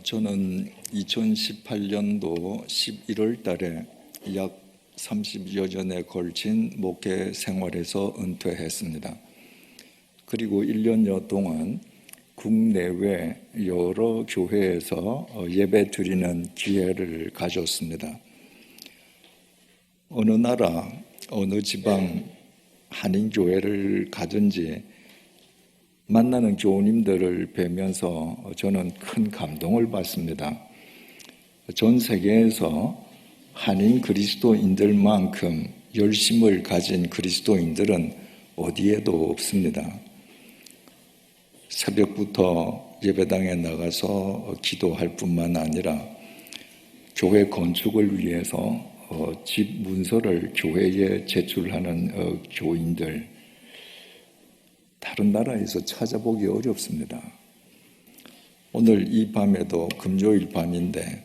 저는 2018년도 11월 달에 약 30여 년에 걸친 목회 생활에서 은퇴했습니다. 그리고 1년여 동안 국내외 여러 교회에서 예배 드리는 기회를 가졌습니다. 어느 나라, 어느 지방 한인교회를 가든지 만나는 교우님들을 뵈면서 저는 큰 감동을 받습니다. 전 세계에서 한인 그리스도인들만큼 열심을 가진 그리스도인들은 어디에도 없습니다. 새벽부터 예배당에 나가서 기도할 뿐만 아니라 교회 건축을 위해서 집 문서를 교회에 제출하는 교인들, 다른 나라에서 찾아보기 어렵습니다. 오늘 이 밤에도 금요일 밤인데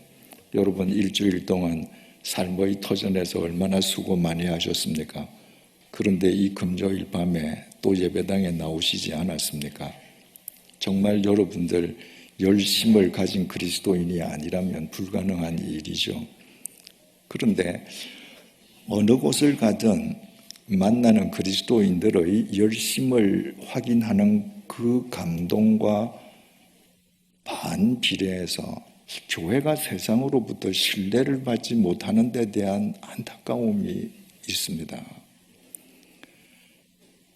여러분 일주일 동안 삶의 터전에서 얼마나 수고 많이 하셨습니까? 그런데 이 금요일 밤에 또 예배당에 나오시지 않았습니까? 정말 여러분들 열심을 가진 그리스도인이 아니라면 불가능한 일이죠. 그런데 어느 곳을 가든 만나는 그리스도인들의 열심을 확인하는 그 감동과 반비례해서 교회가 세상으로부터 신뢰를 받지 못하는 데 대한 안타까움이 있습니다.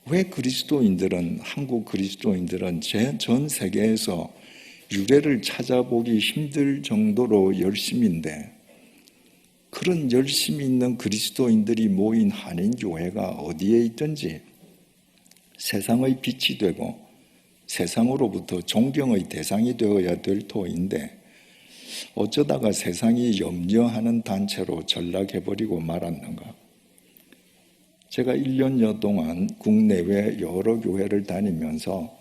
왜 그리스도인들은, 한국 그리스도인들은 전 세계에서 유래를 찾아보기 힘들 정도로 열심인데, 그런 열심이 있는 그리스도인들이 모인 한인교회가 어디에 있든지 세상의 빛이 되고 세상으로부터 존경의 대상이 되어야 될 터인데 어쩌다가 세상이 염려하는 단체로 전락해버리고 말았는가? 제가 1년여 동안 국내외 여러 교회를 다니면서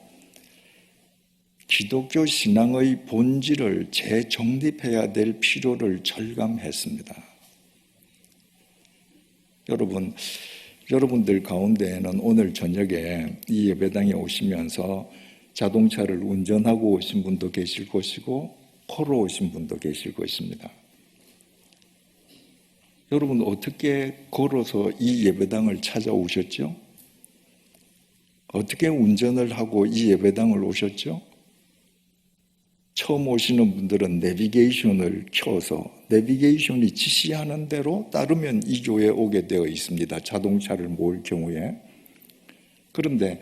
기독교 신앙의 본질을 재정립해야 될 필요를 절감했습니다. 여러분들 가운데에는 오늘 저녁에 이 예배당에 오시면서 자동차를 운전하고 오신 분도 계실 것이고 걸어오신 분도 계실 것입니다. 여러분 어떻게 걸어서 이 예배당을 찾아오셨죠? 어떻게 운전을 하고 이 예배당을 오셨죠? 처음 오시는 분들은 내비게이션을 켜서 내비게이션이 지시하는 대로 따르면 이 교회에 오게 되어 있습니다. 자동차를 모을 경우에. 그런데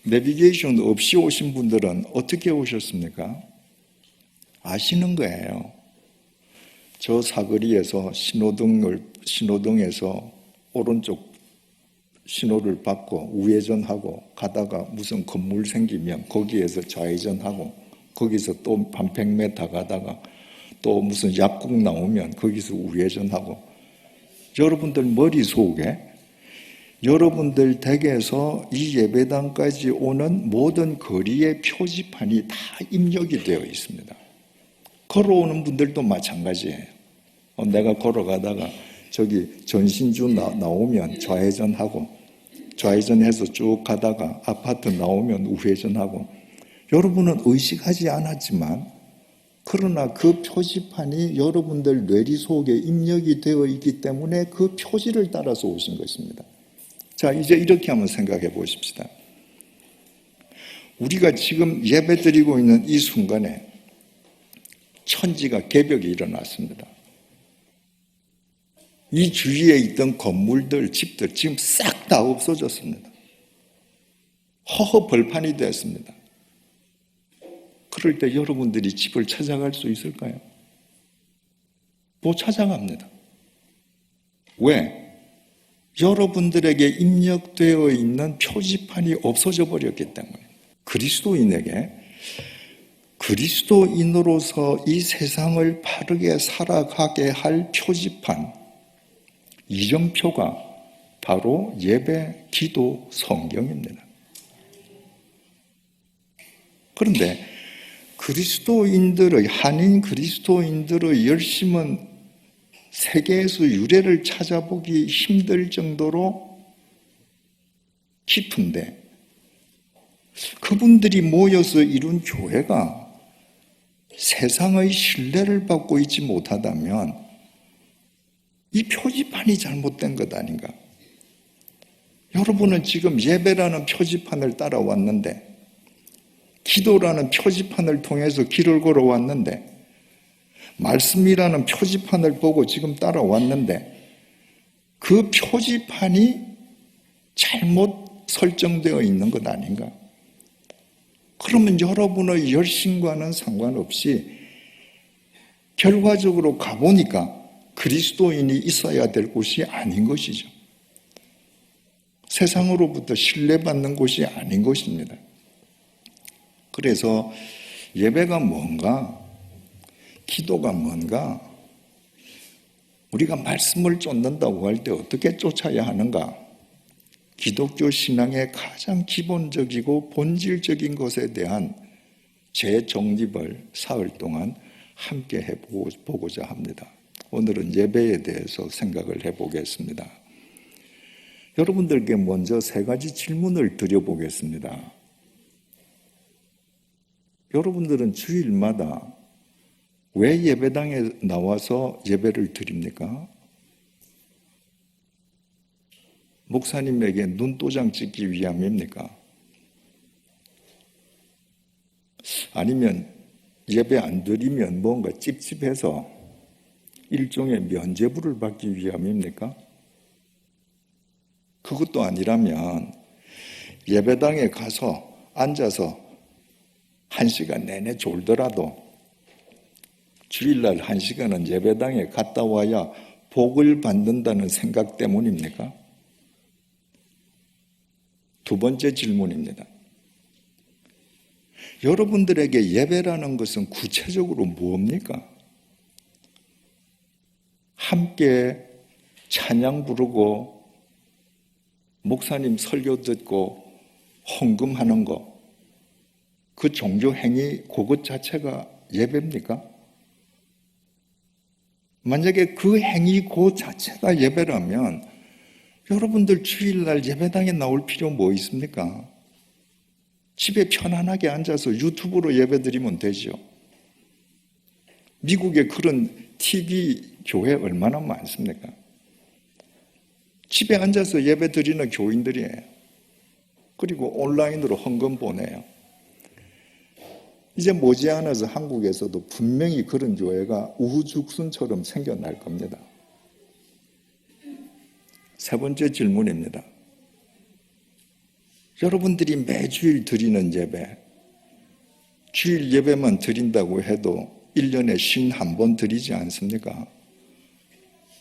내비게이션 없이 오신 분들은 어떻게 오셨습니까? 아시는 거예요. 저 사거리에서 신호등에서 오른쪽 신호를 받고 우회전하고 가다가 무슨 건물 생기면 거기에서 좌회전하고 거기서 또 한 100m 가다가 또 무슨 약국 나오면 거기서 우회전하고, 여러분들 머릿속에 여러분들 댁에서 이 예배당까지 오는 모든 거리의 표지판이 다 입력이 되어 있습니다. 걸어오는 분들도 마찬가지예요. 내가 걸어가다가 저기 전신주 나오면 좌회전하고 좌회전해서 쭉 가다가 아파트 나오면 우회전하고, 여러분은 의식하지 않았지만 그러나 그 표지판이 여러분들 뇌리 속에 입력이 되어 있기 때문에 그 표지를 따라서 오신 것입니다. 자, 이제 이렇게 한번 생각해 보십시다. 우리가 지금 예배드리고 있는 이 순간에 천지가 개벽이 일어났습니다. 이 주위에 있던 건물들, 집들 지금 싹 다 없어졌습니다. 허허 벌판이 되었습니다. 그럴 때 여러분들이 집을 찾아갈 수 있을까요? 못 찾아갑니다. 왜? 여러분들에게 입력되어 있는 표지판이 없어져 버렸기 때문에. 그리스도인에게 그리스도인으로서 이 세상을 바르게 살아가게 할 표지판, 이정표가 바로 예배, 기도, 성경입니다. 그런데 그리스도인들의, 한인 그리스도인들의 열심은 세계에서 유래를 찾아보기 힘들 정도로 깊은데, 그분들이 모여서 이룬 교회가 세상의 신뢰를 받고 있지 못하다면 이 표지판이 잘못된 것 아닌가? 여러분은 지금 예배라는 표지판을 따라왔는데, 기도라는 표지판을 통해서 길을 걸어왔는데, 말씀이라는 표지판을 보고 지금 따라왔는데, 그 표지판이 잘못 설정되어 있는 것 아닌가? 그러면 여러분의 열심과는 상관없이 결과적으로 가보니까 그리스도인이 있어야 될 곳이 아닌 것이죠. 세상으로부터 신뢰받는 곳이 아닌 것입니다. 그래서 예배가 뭔가, 기도가 뭔가, 우리가 말씀을 쫓는다고 할 때 어떻게 쫓아야 하는가? 기독교 신앙의 가장 기본적이고 본질적인 것에 대한 재정립을 사흘 동안 함께 해보고자 합니다. 오늘은 예배에 대해서 생각을 해보겠습니다. 여러분들께 먼저 3가지 질문을 드려보겠습니다. 여러분들은 주일마다 왜 예배당에 나와서 예배를 드립니까? 목사님에게 눈도장 찍기 위함입니까? 아니면 예배 안 드리면 뭔가 찝찝해서 일종의 면죄부를 받기 위함입니까? 그것도 아니라면 예배당에 가서 앉아서 1시간 내내 졸더라도 주일날 1시간은 예배당에 갔다 와야 복을 받는다는 생각 때문입니까? 2번째 질문입니다. 여러분들에게 예배라는 것은 구체적으로 무엇입니까? 함께 찬양 부르고 목사님 설교 듣고 헌금하는 것, 그 종교 행위 그것 자체가 예배입니까? 만약에 그 행위 그 자체가 예배라면 여러분들 주일날 예배당에 나올 필요 뭐 있습니까? 집에 편안하게 앉아서 유튜브로 예배드리면 되죠. 미국에 그런 TV 교회 얼마나 많습니까? 집에 앉아서 예배드리는 교인들이에요. 그리고 온라인으로 헌금 보내요. 이제 머지않아서 한국에서도 분명히 그런 교회가 우후죽순처럼 생겨날 겁니다. 3번째 질문입니다. 여러분들이 매주일 드리는 예배, 주일 예배만 드린다고 해도 1년에 51번 드리지 않습니까?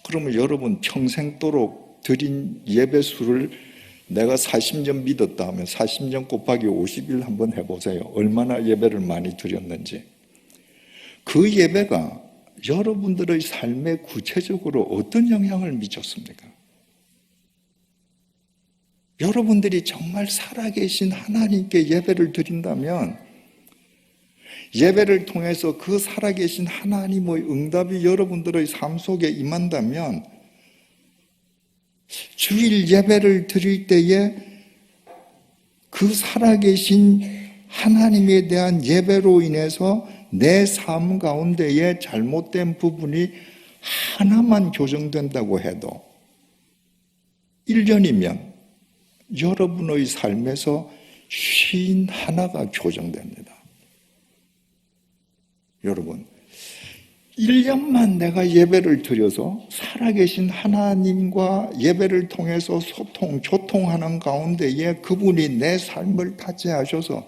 그러면 여러분 평생도록 드린 예배 수를 내가 40년 믿었다 하면 40년 곱하기 50일 한번 해보세요. 얼마나 예배를 많이 드렸는지. 그 예배가 여러분들의 삶에 구체적으로 어떤 영향을 미쳤습니까? 여러분들이 정말 살아계신 하나님께 예배를 드린다면 예배를 통해서 그 살아계신 하나님의 응답이 여러분들의 삶 속에 임한다면 주일 예배를 드릴 때에 그 살아계신 하나님에 대한 예배로 인해서 내 삶 가운데에 잘못된 부분이 하나만 교정된다고 해도 1년이면 여러분의 삶에서 51가 교정됩니다. 여러분, 1년만 내가 예배를 드려서 살아계신 하나님과 예배를 통해서 교통하는 가운데에 그분이 내 삶을 타치하셔서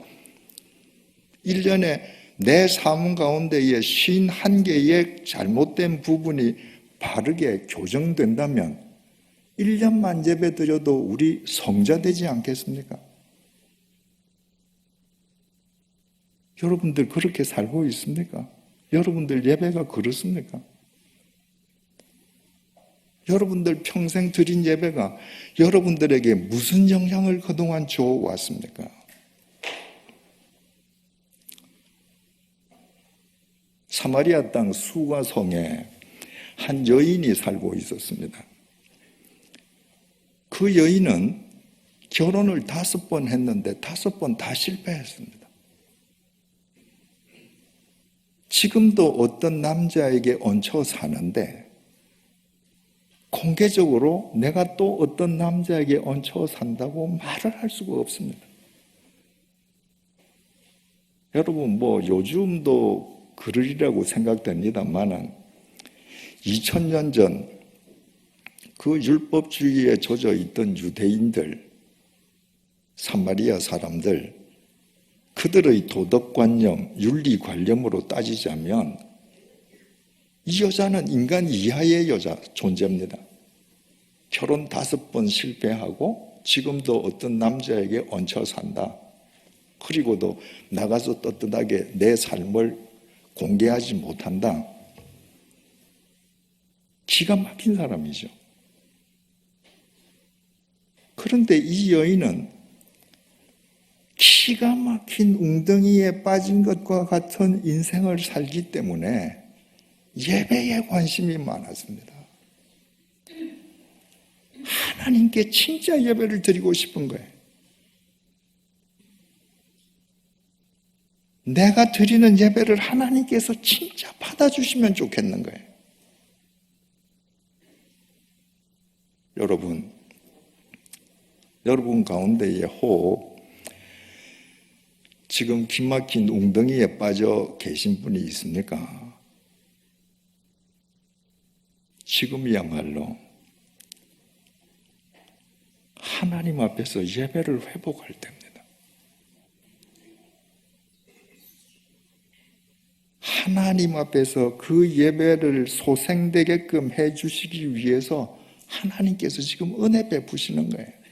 1년에 내 삶 가운데에 51개의 잘못된 부분이 바르게 교정된다면 1년만 예배 드려도 우리 성자 되지 않겠습니까? 여러분들 그렇게 살고 있습니까? 여러분들 예배가 그렇습니까? 여러분들 평생 드린 예배가 여러분들에게 무슨 영향을 그동안 주어왔습니까? 사마리아 땅 수가 성에 한 여인이 살고 있었습니다. 그 여인은 결혼을 5번 했는데 5번 다 실패했습니다. 지금도 어떤 남자에게 얹혀 사는데 공개적으로 내가 또 어떤 남자에게 얹혀 산다고 말을 할 수가 없습니다. 여러분, 요즘도 그러리라고 생각됩니다만은 2000년 전 그 율법주의에 젖어 있던 유대인들, 사마리아 사람들, 그들의 도덕관념, 윤리관념으로 따지자면 이 여자는 인간 이하의 여자 존재입니다. 결혼 5번 실패하고 지금도 어떤 남자에게 얹혀 산다. 그리고도 나가서 떳떳하게 내 삶을 공개하지 못한다. 기가 막힌 사람이죠. 그런데 이 여인은 기가 막힌 웅덩이에 빠진 것과 같은 인생을 살기 때문에 예배에 관심이 많았습니다. 하나님께 진짜 예배를 드리고 싶은 거예요. 내가 드리는 예배를 하나님께서 진짜 받아주시면 좋겠는 거예요. 여러분 가운데에 혹 지금 기막힌 웅덩이에 빠져 계신 분이 있습니까? 지금이야말로 하나님 앞에서 예배를 회복할 때입니다. 하나님 앞에서 그 예배를 소생되게끔 해주시기 위해서 하나님께서 지금 은혜 베푸시는 거예요.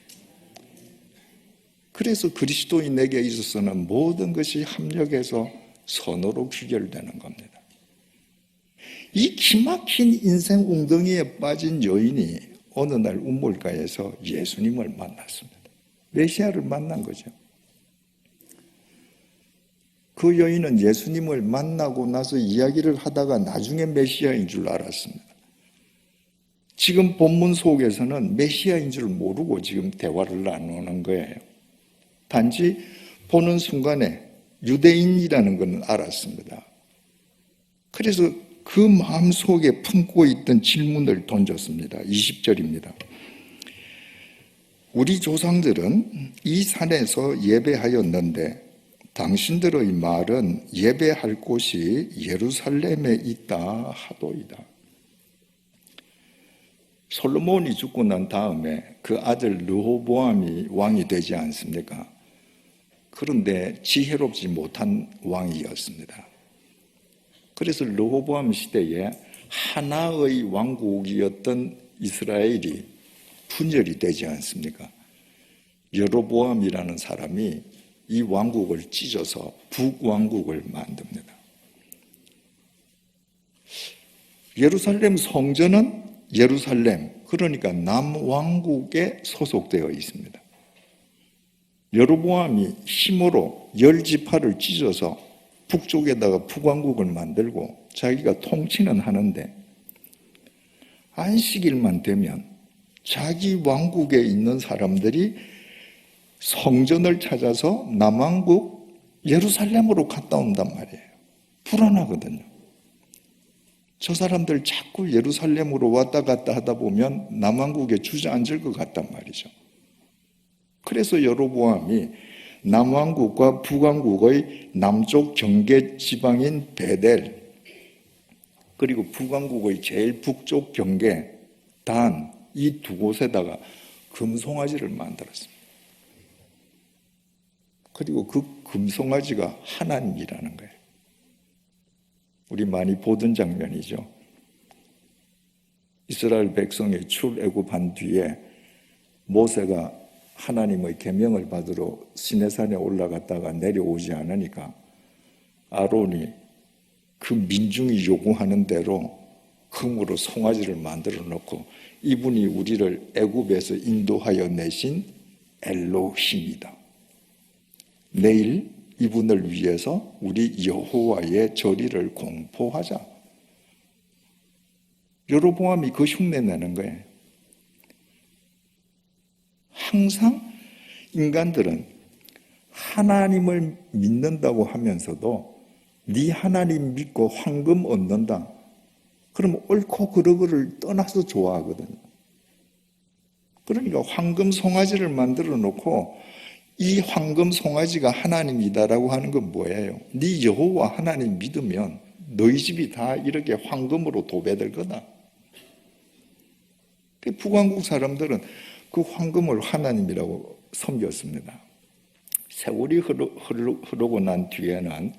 그래서 그리스도인에게 있어서는 모든 것이 합력해서 선으로 귀결되는 겁니다. 이 기막힌 인생 웅덩이에 빠진 여인이 어느 날 우물가에서 예수님을 만났습니다. 메시아를 만난 거죠. 그 여인은 예수님을 만나고 나서 이야기를 하다가 나중에 메시아인 줄 알았습니다. 지금 본문 속에서는 메시아인 줄 모르고 지금 대화를 나누는 거예요. 단지 보는 순간에 유대인이라는 건 알았습니다. 그래서 그 마음속에 품고 있던 질문을 던졌습니다. 20절입니다. 우리 조상들은 이 산에서 예배하였는데 당신들의 말은 예배할 곳이 예루살렘에 있다 하도이다. 솔로몬이 죽고 난 다음에 그 아들 르호보암이 왕이 되지 않습니까? 그런데 지혜롭지 못한 왕이었습니다. 그래서 르호보암 시대에 하나의 왕국이었던 이스라엘이 분열이 되지 않습니까? 여로보암이라는 사람이 이 왕국을 찢어서 북왕국을 만듭니다. 예루살렘 성전은 예루살렘, 그러니까 남왕국에 소속되어 있습니다. 여로보암이 힘으로 10지파를 찢어서 북쪽에다가 북왕국을 만들고 자기가 통치는 하는데 안식일만 되면 자기 왕국에 있는 사람들이 성전을 찾아서 남왕국 예루살렘으로 갔다 온단 말이에요. 불안하거든요. 저 사람들 자꾸 예루살렘으로 왔다 갔다 하다 보면 남왕국에 주저앉을 것 같단 말이죠. 그래서 여로보암이 남왕국과 북왕국의 남쪽 경계 지방인 베델, 그리고 북왕국의 제일 북쪽 경계 단, 이 두 곳에다가 금송아지를 만들었습니다. 그리고 그 금송아지가 하나님이라는 거예요. 우리 많이 보던 장면이죠. 이스라엘 백성이 출애굽한 뒤에 모세가 하나님의 계명을 받으러 시내산에 올라갔다가 내려오지 않으니까 아론이 그 민중이 요구하는 대로 금으로 송아지를 만들어 놓고 이분이 우리를 애굽에서 인도하여 내신 엘로힘이다. 내일 이분을 위해서 우리 여호와의 절기를 공포하자. 여로보암이 그 흉내 내는 거예요. 항상 인간들은 하나님을 믿는다고 하면서도 네 하나님 믿고 황금 얻는다. 그러면 옳고 그르고를 떠나서 좋아하거든요. 그러니까 황금 송아지를 만들어 놓고 이 황금 송아지가 하나님이다라고 하는 건 뭐예요? 네 여호와 하나님 믿으면 너희 집이 다 이렇게 황금으로 도배될 거다. 북왕국 사람들은 그 황금을 하나님이라고 섬겼습니다. 세월이 흐르고 난 뒤에는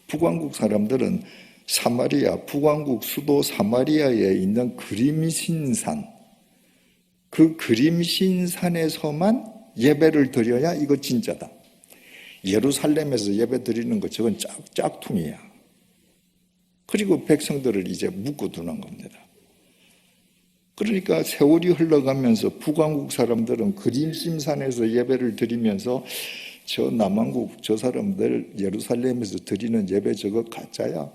북왕국 사람들은 사마리아, 북왕국 수도 사마리아에 있는 그림신산, 그 그림신산에서만 예배를 드려야 이거 진짜다. 예루살렘에서 예배 드리는 거 저건 짝퉁이야. 그리고 백성들을 이제 묶어두는 겁니다. 그러니까 세월이 흘러가면서 북왕국 사람들은 그림신산에서 예배를 드리면서 저 남왕국 저 사람들 예루살렘에서 드리는 예배 저거 가짜야.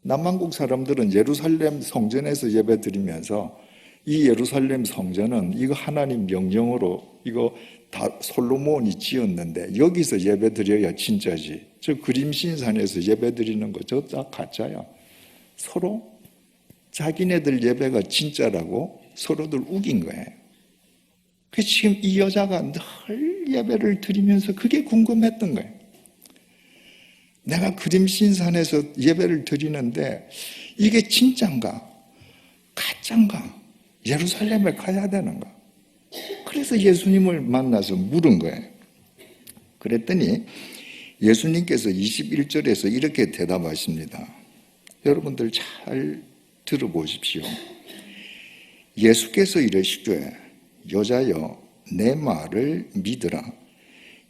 남왕국 사람들은 예루살렘 성전에서 예배 드리면서 이 예루살렘 성전은 이거 하나님 명령으로 이거 다 솔로몬이 지었는데 여기서 예배 드려야 진짜지. 저 그림신산에서 예배 드리는 거 저 다 가짜야. 서로 자기네들 예배가 진짜라고 서로들 우긴 거예요. 그래서 지금 이 여자가 늘 예배를 드리면서 그게 궁금했던 거예요. 내가 그림신산에서 예배를 드리는데 이게 진짠가 가짠가 예루살렘에 가야 되는가. 그래서 예수님을 만나서 물은 거예요. 그랬더니 예수님께서 21절에서 이렇게 대답하십니다. 여러분들 잘 들어보십시오. 예수께서 이르시되 여자여 내 말을 믿으라.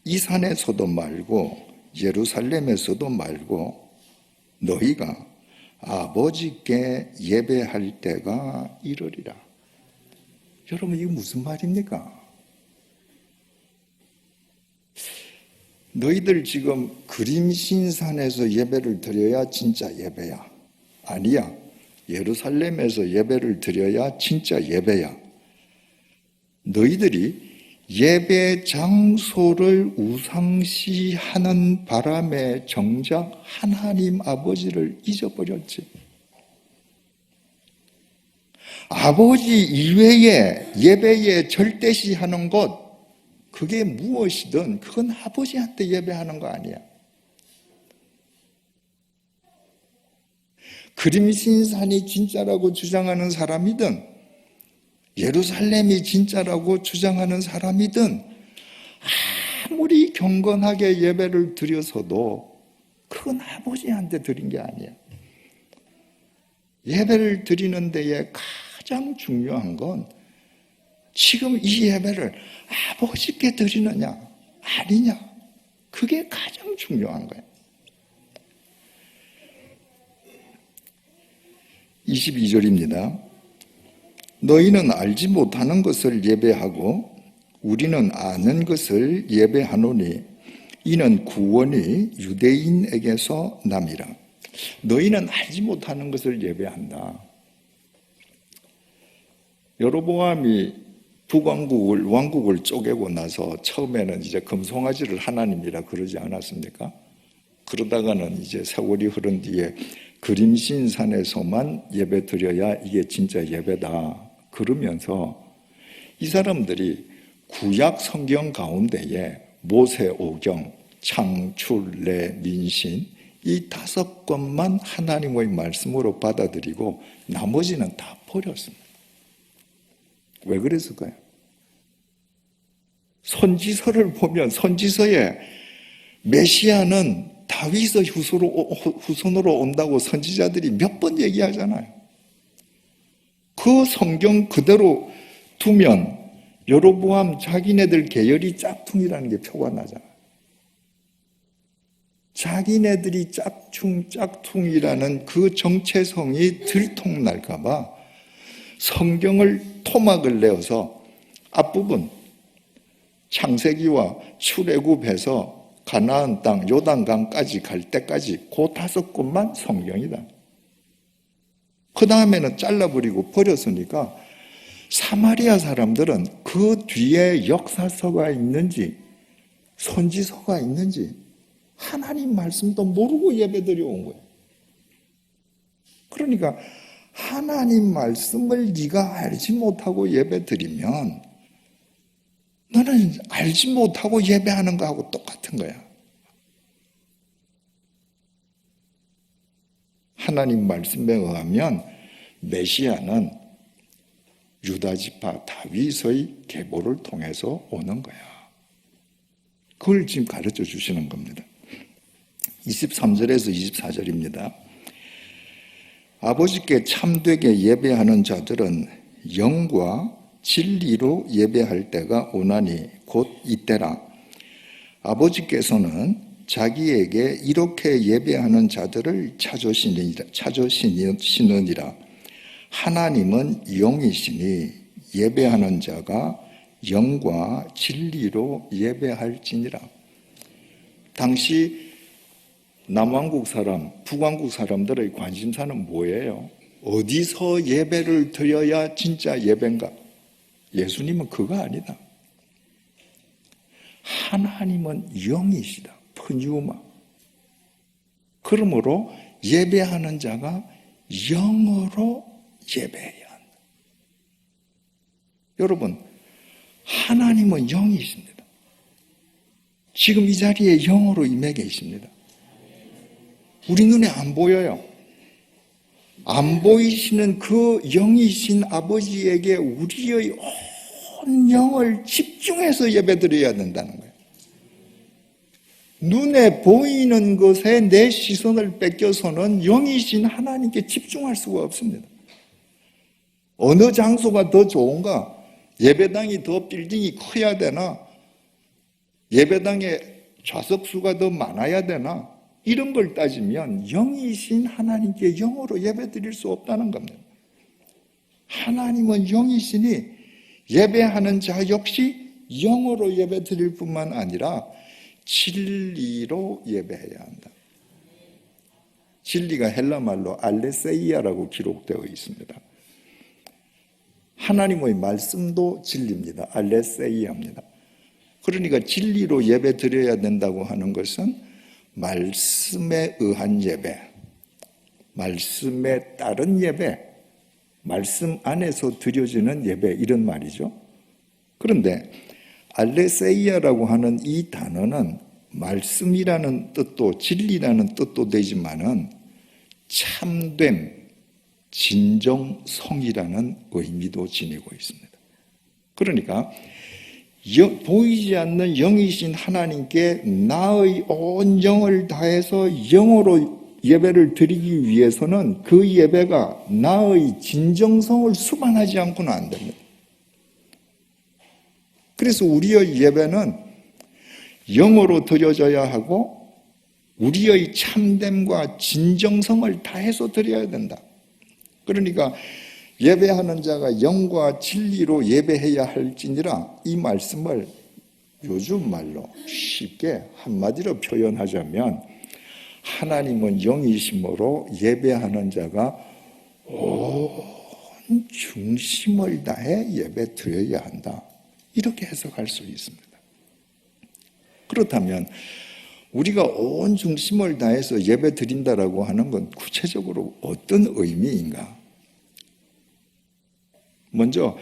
이 산에서도 말고 예루살렘에서도 말고 너희가 아버지께 예배할 때가 이르리라. 여러분 이게 무슨 말입니까? 너희들 지금 그림신산에서 예배를 드려야 진짜 예배야. 아니야. 예루살렘에서 예배를 드려야 진짜 예배야. 너희들이 예배 장소를 우상시하는 바람에 정작 하나님 아버지를 잊어버렸지. 아버지 이외에 예배에 절대시하는 것, 그게 무엇이든 그건 아버지한테 예배하는 거 아니야. 그림신산이 진짜라고 주장하는 사람이든 예루살렘이 진짜라고 주장하는 사람이든 아무리 경건하게 예배를 드려서도 그건 아버지한테 드린 게 아니야. 예배를 드리는 데에 가장 중요한 건 지금 이 예배를 아버지께 드리느냐 아니냐, 그게 가장 중요한 거예요. 22절입니다. 너희는 알지 못하는 것을 예배하고 우리는 아는 것을 예배하노니 이는 구원이 유대인에게서 남이라. 너희는 알지 못하는 것을 예배한다. 여로보암이 왕국을 쪼개고 나서 처음에는 이제 금송아지를 하나님이라 그러지 않았습니까? 그러다가는 이제 세월이 흐른 뒤에 그림신산에서만 예배 드려야 이게 진짜 예배다 그러면서 이 사람들이 구약 성경 가운데에 모세오경, 창출레, 민신 이 5권만 하나님의 말씀으로 받아들이고 나머지는 다 버렸습니다. 왜 그랬을까요? 선지서를 보면 선지서에 메시아는 다윗의 후손으로 온다고 선지자들이 몇 번 얘기하잖아요. 그 성경 그대로 두면 여로보암 자기네들 계열이 짝퉁이라는 게 표가 나잖아요. 자기네들이 짝퉁이라는 그 정체성이 들통날까 봐 성경을 토막을 내어서 앞부분 창세기와 출애굽해서 가나안 땅 요단강까지 갈 때까지 그 5권만 성경이다. 그 다음에는 잘라버리고 버렸으니까 사마리아 사람들은 그 뒤에 역사서가 있는지 선지서가 있는지 하나님 말씀도 모르고 예배드려 온 거예요. 그러니까 하나님 말씀을 네가 알지 못하고 예배드리면 너는 알지 못하고 예배하는 거하고 똑같은 거야. 하나님 말씀에 의하면 메시아는 유다지파 다윗의 계보를 통해서 오는 거야. 그걸 지금 가르쳐 주시는 겁니다. 23절에서 24절입니다. 아버지께 참되게 예배하는 자들은 영과 진리로 예배할 때가 오나니 곧 이때라. 아버지께서는 자기에게 이렇게 예배하는 자들을 찾으시느니라. 하나님은 영이시니 예배하는 자가 영과 진리로 예배할지니라. 당시 남왕국 사람, 북왕국 사람들의 관심사는 뭐예요? 어디서 예배를 드려야 진짜 예배인가? 예수님은 그거 아니다. 하나님은 영이시다. 푸뉴마. 그러므로 예배하는 자가 영으로 예배해야 한다. 여러분, 하나님은 영이십니다. 지금 이 자리에 영으로 임해 계십니다. 우리 눈에 안 보여요. 안 보이시는 그 영이신 아버지에게 우리의 온 영을 집중해서 예배드려야 된다는 거예요. 눈에 보이는 것에 내 시선을 뺏겨서는 영이신 하나님께 집중할 수가 없습니다. 어느 장소가 더 좋은가? 예배당이 더 빌딩이 커야 되나? 예배당에 좌석수가 더 많아야 되나? 이런 걸 따지면 영이신 하나님께 영으로 예배드릴 수 없다는 겁니다. 하나님은 영이시니 예배하는 자 역시 영으로 예배드릴 뿐만 아니라 진리로 예배해야 한다. 진리가 헬라말로 알레세이아라고 기록되어 있습니다. 하나님의 말씀도 진리입니다. 알레세이아입니다. 그러니까 진리로 예배드려야 된다고 하는 것은 말씀에 의한 예배, 말씀에 따른 예배, 말씀 안에서 드려지는 예배, 이런 말이죠. 그런데 알레세이아라고 하는 이 단어는 말씀이라는 뜻도 진리라는 뜻도 되지만은 참됨, 진정성이라는 의미도 지니고 있습니다. 그러니까 보이지 않는 영이신 하나님께 나의 온 영을 다해서 영으로 예배를 드리기 위해서는 그 예배가 나의 진정성을 수반하지 않고는 안 됩니다. 그래서 우리의 예배는 영으로 드려져야 하고 우리의 참됨과 진정성을 다해서 드려야 된다. 그러니까 예배하는 자가 영과 진리로 예배해야 할지니라, 이 말씀을 요즘 말로 쉽게 한마디로 표현하자면 하나님은 영이심으로 예배하는 자가 온 중심을 다해 예배 드려야 한다. 이렇게 해석할 수 있습니다. 그렇다면 우리가 온 중심을 다해서 예배 드린다라고 하는 건 구체적으로 어떤 의미인가? 먼저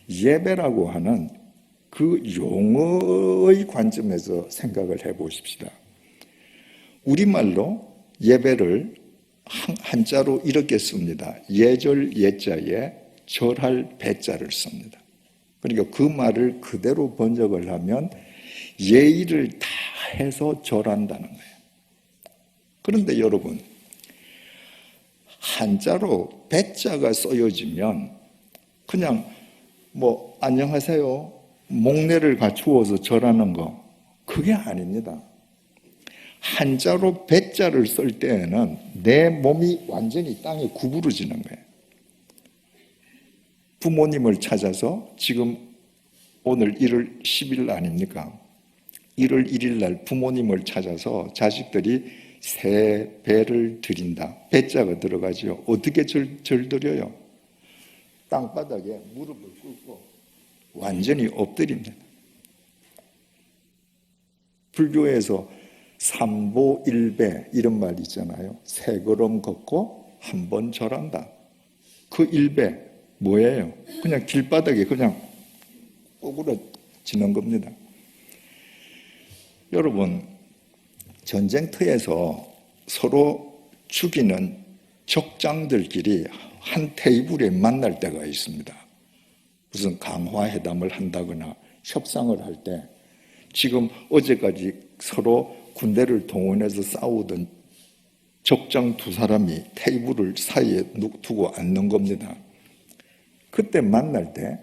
예배라고 하는 그 용어의 관점에서 생각을 해보십시다. 우리말로 예배를 한자로 이렇게 씁니다. 예절 예자에 절할 배자를 씁니다. 그러니까 그 말을 그대로 번역을 하면 예의를 다 해서 절한다는 거예요. 그런데 여러분, 한자로 배자가 쓰여지면 그냥 안녕하세요, 목례를 갖추어서 절하는 거, 그게 아닙니다. 한자로 배자를 쓸 때에는 내 몸이 완전히 땅에 구부러지는 거예요. 부모님을 찾아서 지금 오늘 1월 10일 아닙니까? 1월 1일 날 부모님을 찾아서 자식들이 새 배를 드린다. 배자가 들어가죠. 어떻게 절드려요? 땅바닥에 무릎을 꿇고 완전히 엎드립니다. 불교에서 삼보일배 이런 말 있잖아요. 세 걸음 걷고 한 번 절한다. 그 일배 뭐예요? 그냥 길바닥에 그냥 꼬꾸라지는 겁니다. 여러분, 전쟁터에서 서로 죽이는 적장들끼리 한 테이블에 만날 때가 있습니다. 무슨 강화회담을 한다거나 협상을 할 때 지금 어제까지 서로 군대를 동원해서 싸우던 적장 두 사람이 테이블을 사이에 두고 앉는 겁니다. 그때 만날 때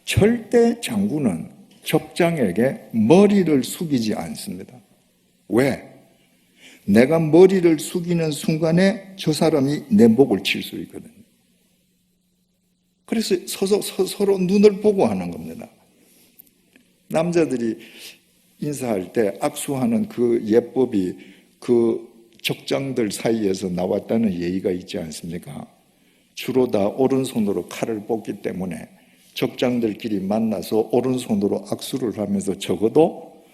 절대 장군은 적장에게 머리를 숙이지 않습니다. 왜? 내가 머리를 숙이는 순간에 저 사람이 내 목을 칠 수 있거든요. 그래서 서로 눈을 보고 하는 겁니다. 남자들이 인사할 때 악수하는 그 예법이 그 적장들 사이에서 나왔다는 예의가 있지 않습니까? 주로 다 오른손으로 칼을 뽑기 때문에 적장들끼리 만나서 오른손으로 악수를 하면서 적어도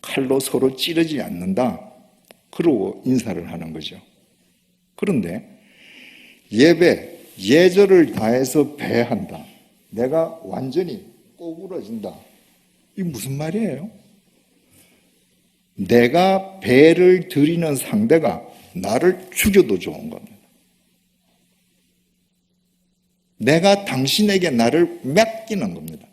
칼로 서로 찌르지 않는다. 그러고 인사를 하는 거죠. 그런데 예배, 예절을 다해서 배한다. 내가 완전히 꼬부러진다. 이게 무슨 말이에요? 내가 배를 드리는 상대가 나를 죽여도 좋은 겁니다. 내가 당신에게 나를 맡기는 겁니다.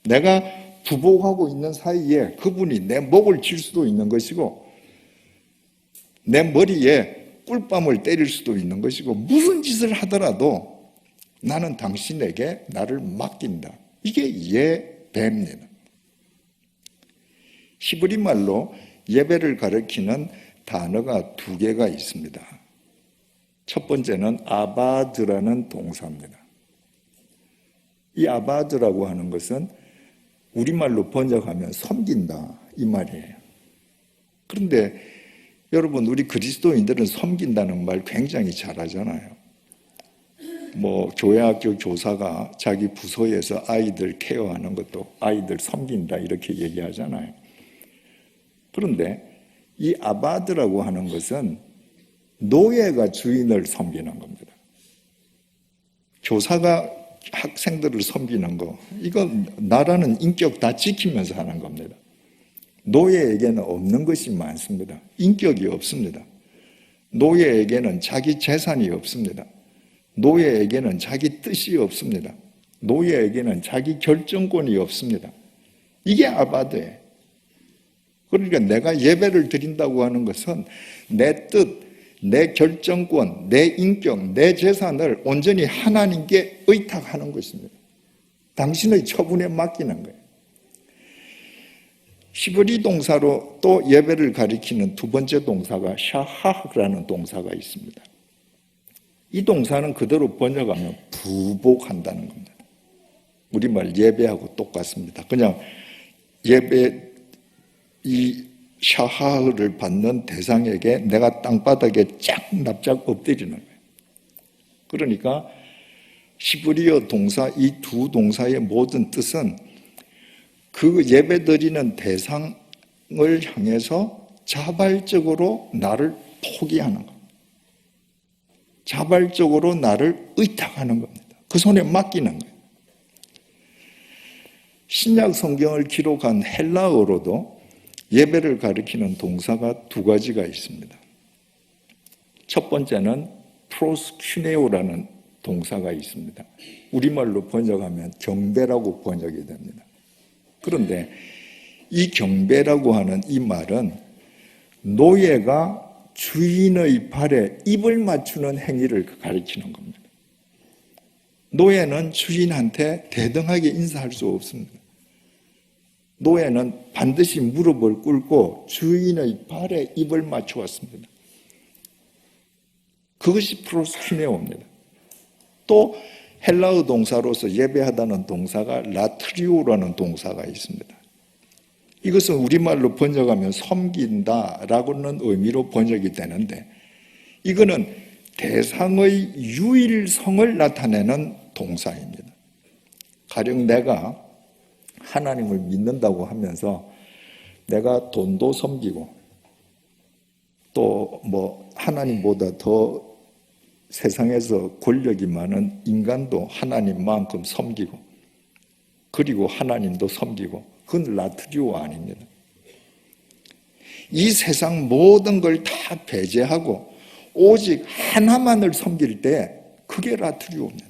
내가 부복하고 있는 사이에 그분이 내 목을 칠 수도 있는 것이고 내 머리에 꿀밤을 때릴 수도 있는 것이고 무슨 짓을 하더라도 나는 당신에게 나를 맡긴다. 이게 예배입니다. 히브리 말로 예배를 가리키는 단어가 두 개가 있습니다. 첫 번째는 아바드라는 동사입니다. 이 아바드라고 하는 것은 우리말로 번역하면 섬긴다 이 말이에요. 그런데 여러분, 우리 그리스도인들은 섬긴다는 말 굉장히 잘하잖아요. 교회학교 교사가 자기 부서에서 아이들 케어하는 것도 아이들 섬긴다 이렇게 얘기하잖아요. 그런데 이 아바드라고 하는 것은 노예가 주인을 섬기는 겁니다. 교사가 학생들을 섬기는 거, 이건 나라는 인격 다 지키면서 하는 겁니다. 노예에게는 없는 것이 많습니다. 인격이 없습니다. 노예에게는 자기 재산이 없습니다. 노예에게는 자기 뜻이 없습니다. 노예에게는 자기 결정권이 없습니다. 이게 아바드예요. 그러니까 내가 예배를 드린다고 하는 것은 내 뜻, 내 결정권, 내 인격, 내 재산을 온전히 하나님께 의탁하는 것입니다. 당신의 처분에 맡기는 거예요. 히브리 동사로 또 예배를 가리키는 두 번째 동사가 샤하라는 동사가 있습니다. 이 동사는 그대로 번역하면 부복한다는 겁니다. 우리말 예배하고 똑같습니다. 그냥 예배 이 샤하를 받는 대상에게 내가 땅바닥에 쫙 납작 엎드리는 거예요. 그러니까 히브리어 동사 이 두 동사의 모든 뜻은 그 예배드리는 대상을 향해서 자발적으로 나를 포기하는 겁니다. 자발적으로 나를 의탁하는 겁니다. 그 손에 맡기는 거예요. 신약 성경을 기록한 헬라어로도 예배를 가리키는 동사가 두 가지가 있습니다. 첫 번째는 프로스큐네오라는 동사가 있습니다. 우리말로 번역하면 경배라고 번역이 됩니다. 그런데 이 경배라고 하는 이 말은 노예가 주인의 발에 입을 맞추는 행위를 가리키는 겁니다. 노예는 주인한테 대등하게 인사할 수 없습니다. 노예는 반드시 무릎을 꿇고 주인의 발에 입을 맞추었습니다. 그것이 프로스큐네오입니다. 또 헬라어 동사로서 예배하다는 동사가 라트리오라는 동사가 있습니다. 이것은 우리말로 번역하면 섬긴다라고는 의미로 번역이 되는데 이거는 대상의 유일성을 나타내는 동사입니다. 가령 내가 하나님을 믿는다고 하면서 내가 돈도 섬기고 또 뭐 하나님보다 더 세상에서 권력이 많은 인간도 하나님만큼 섬기고, 그리고 하나님도 섬기고, 그건 라트리오 아닙니다. 이 세상 모든 걸 다 배제하고 오직 하나만을 섬길 때 그게 라트리오입니다.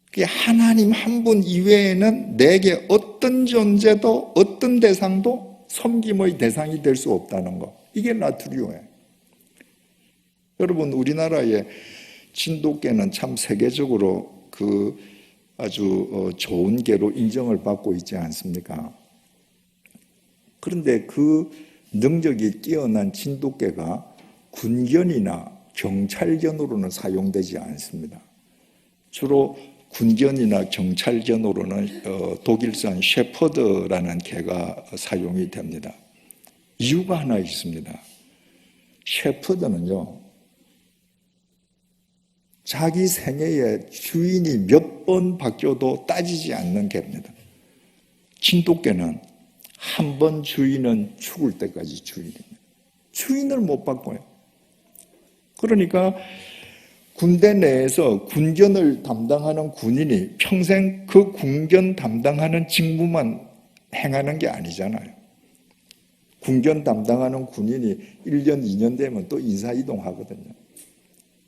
그게 하나님 한 분 이외에는 내게 어떤 존재도 어떤 대상도 섬김의 대상이 될 수 없다는 것, 이게 라트리오예요. 여러분, 우리나라의 진돗개는 참 세계적으로 그 아주 좋은 개로 인정을 받고 있지 않습니까? 그런데 그 능력이 뛰어난 진돗개가 군견이나 경찰견으로는 사용되지 않습니다. 주로 군견이나 경찰견으로는 독일산 셰퍼드라는 개가 사용이 됩니다. 이유가 하나 있습니다. 셰퍼드는요, 자기 생애에 주인이 몇 번 바뀌어도 따지지 않는 개입니다. 진돗개는 한 번 주인은 죽을 때까지 주인입니다. 주인을 못 바꿔요. 그러니까 군대 내에서 군견을 담당하는 군인이 평생 그 군견 담당하는 직무만 행하는 게 아니잖아요. 군견 담당하는 군인이 1년, 2년 되면 또 인사이동하거든요.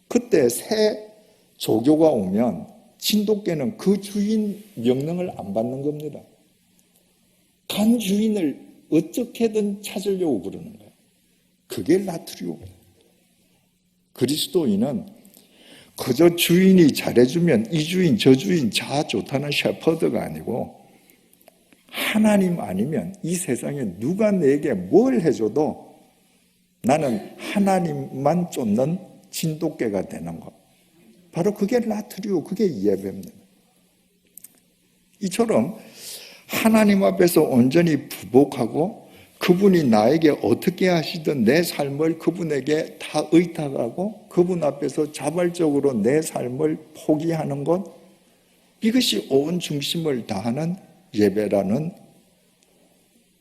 그때 새 조교가 오면 진돗개는 그 주인 명령을 안 받는 겁니다. 간 주인을 어떻게든 찾으려고 그러는 거예요. 그게 라트리오입니다. 그리스도인은 그저 주인이 잘해주면 이 주인 저 주인 다 좋다는 셰퍼드가 아니고, 하나님 아니면 이 세상에 누가 내게 뭘 해줘도 나는 하나님만 쫓는 진돗개가 되는 것, 바로 그게 라트리오, 그게 예배입니다. 이처럼 하나님 앞에서 온전히 부복하고 그분이 나에게 어떻게 하시든 내 삶을 그분에게 다 의탁하고 그분 앞에서 자발적으로 내 삶을 포기하는 것, 이것이 온 중심을 다하는 예배라는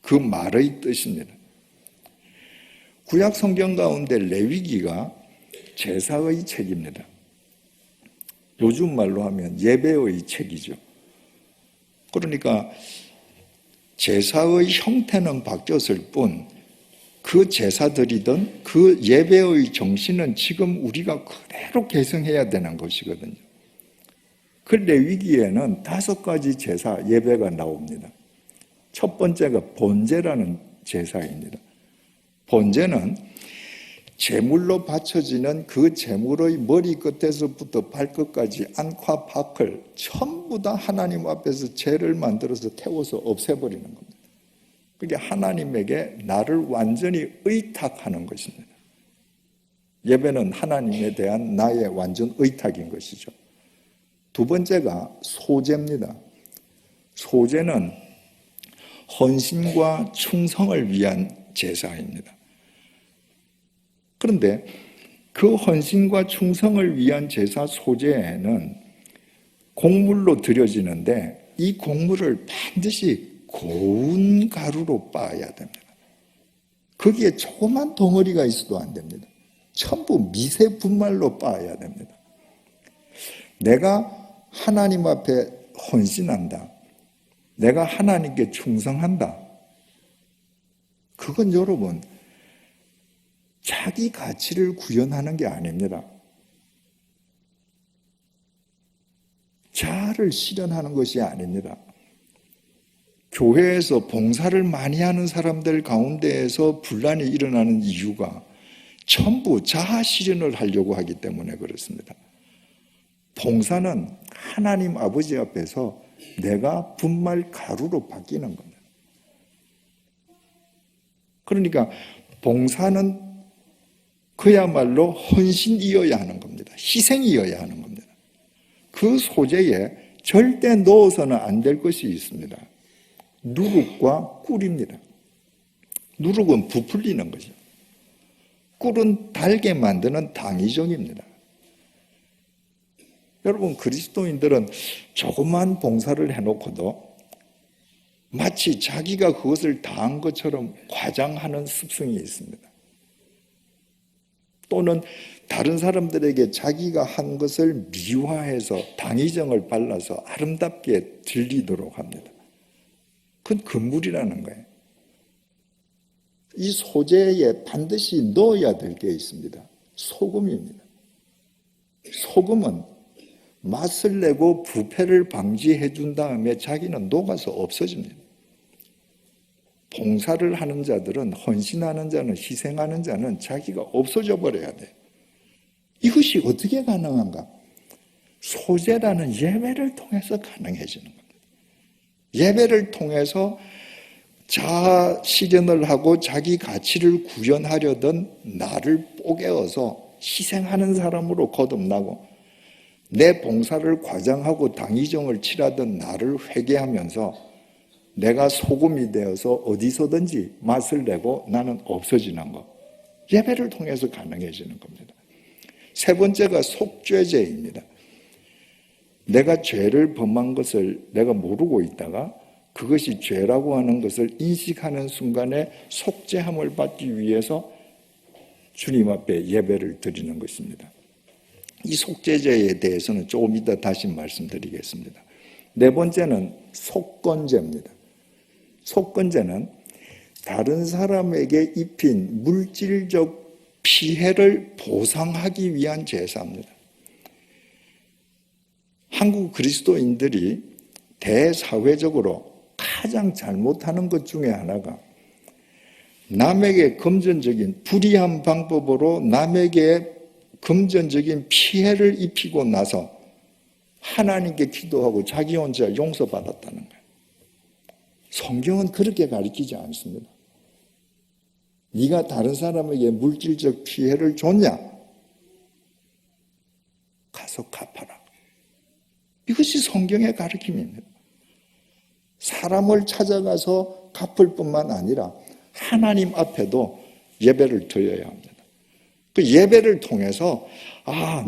그 말의 뜻입니다. 구약 성경 가운데 레위기가 제사의 책입니다. 요즘 말로 하면 예배의 책이죠. 그러니까 제사의 형태는 바뀌었을 뿐 그 제사드리던 그 예배의 정신은 지금 우리가 그대로 계승해야 되는 것이거든요. 그 레위기에는 5가지 제사 예배가 나옵니다. 첫 번째가 번제라는 제사입니다. 번제는 제물로 바쳐지는 그 제물의 머리끝에서부터 발끝까지 안과 밖을 전부 다 하나님 앞에서 죄를 만들어서 태워서 없애버리는 겁니다. 그게 하나님에게 나를 완전히 의탁하는 것입니다. 예배는 하나님에 대한 나의 완전 의탁인 것이죠. 두 번째가 소제입니다. 소제는 헌신과 충성을 위한 제사입니다. 그런데 그 헌신과 충성을 위한 제사 소제에는 곡물로 드려지는데 이 곡물을 반드시 고운 가루로 빻아야 됩니다. 거기에 조그만 덩어리가 있어도 안 됩니다. 전부 미세 분말로 빻아야 됩니다. 내가 하나님 앞에 헌신한다, 내가 하나님께 충성한다, 그건 여러분 자기 가치를 구현하는 게 아닙니다. 자아를 실현하는 것이 아닙니다. 교회에서 봉사를 많이 하는 사람들 가운데에서 분란이 일어나는 이유가 전부 자아 실현을 하려고 하기 때문에 그렇습니다. 봉사는 하나님 아버지 앞에서 내가 분말 가루로 바뀌는 겁니다. 그러니까 봉사는 그야말로 헌신이어야 하는 겁니다. 희생이어야 하는 겁니다. 그 소재에 절대 넣어서는 안 될 것이 있습니다. 누룩과 꿀입니다. 누룩은 부풀리는 거죠. 꿀은 달게 만드는 당위종입니다. 여러분, 그리스도인들은 조그만 봉사를 해놓고도 마치 자기가 그것을 다한 것처럼 과장하는 습성이 있습니다. 또는 다른 사람들에게 자기가 한 것을 미화해서 당의정을 발라서 아름답게 들리도록 합니다. 그건 금물이라는 거예요. 이 소재에 반드시 넣어야 될 게 있습니다. 소금입니다. 소금은 맛을 내고 부패를 방지해 준 다음에 자기는 녹아서 없어집니다. 봉사를 하는 자들은, 헌신하는 자는, 희생하는 자는 자기가 없어져 버려야 돼요. 이것이 어떻게 가능한가? 소재라는 예배를 통해서 가능해지는 겁니다. 예배를 통해서 자아 실현을 하고 자기 가치를 구현하려던 나를 뽀개어서 희생하는 사람으로 거듭나고, 내 봉사를 과장하고 당의정을 칠하던 나를 회개하면서 내가 소금이 되어서 어디서든지 맛을 내고 나는 없어지는 것. 예배를 통해서 가능해지는 겁니다. 세 번째가 속죄제입니다. 내가 죄를 범한 것을 내가 모르고 있다가 그것이 죄라고 하는 것을 인식하는 순간에 속죄함을 받기 위해서 주님 앞에 예배를 드리는 것입니다. 이 속죄제에 대해서는 조금 이따 다시 말씀드리겠습니다. 네 번째는 속건제입니다. 속건제는 다른 사람에게 입힌 물질적 피해를 보상하기 위한 제사입니다. 한국 그리스도인들이 대사회적으로 가장 잘못하는 것 중에 하나가 남에게 금전적인 불이한 방법으로 남에게 금전적인 피해를 입히고 나서 하나님께 기도하고 자기 혼자 용서받았다는 거예요. 성경은 그렇게 가르치지 않습니다. 네가 다른 사람에게 물질적 피해를 줬냐? 가서 갚아라. 이것이 성경의 가르침입니다. 사람을 찾아가서 갚을 뿐만 아니라 하나님 앞에도 예배를 드려야 합니다. 그 예배를 통해서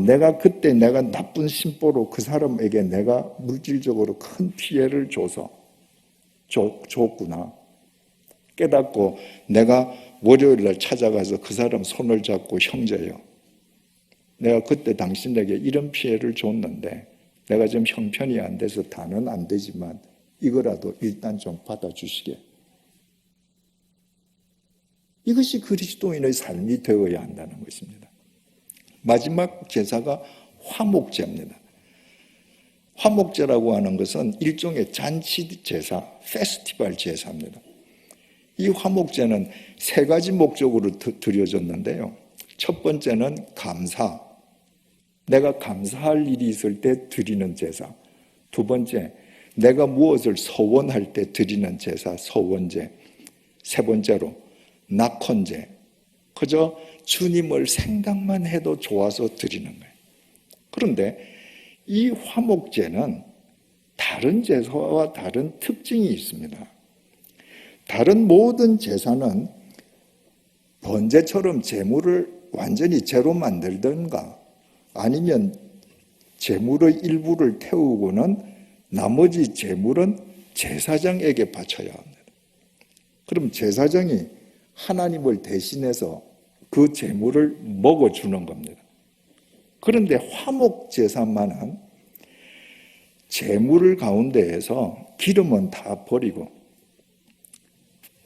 내가 그때 내가 나쁜 심보로 그 사람에게 내가 물질적으로 큰 피해를 줬구나 깨닫고 내가 월요일날 찾아가서 그 사람 손을 잡고 형제요, 내가 그때 당신에게 이런 피해를 줬는데 내가 좀 형편이 안 돼서 다는 안 되지만 이거라도 일단 좀 받아주시게. 이것이 그리스도인의 삶이 되어야 한다는 것입니다. 마지막 제사가 화목제입니다. 화목제라고 하는 것은 일종의 잔치 제사, 페스티벌 제사입니다. 이 화목제는 세 가지 목적으로 드려졌는데요. 첫 번째는 감사, 내가 감사할 일이 있을 때 드리는 제사. 두 번째, 내가 무엇을 서원할 때 드리는 제사, 서원제. 세 번째로 낙헌제, 그저 주님을 생각만 해도 좋아서 드리는 거예요. 그런데 이 화목제는 다른 제사와 다른 특징이 있습니다. 다른 모든 제사는 번제처럼 제물을 완전히 제로 만들든가 아니면 제물의 일부를 태우고는 나머지 제물은 제사장에게 바쳐야 합니다. 그럼 제사장이 하나님을 대신해서 그 제물을 먹어주는 겁니다. 그런데 화목제사만은 제물 가운데에서 기름은 다 버리고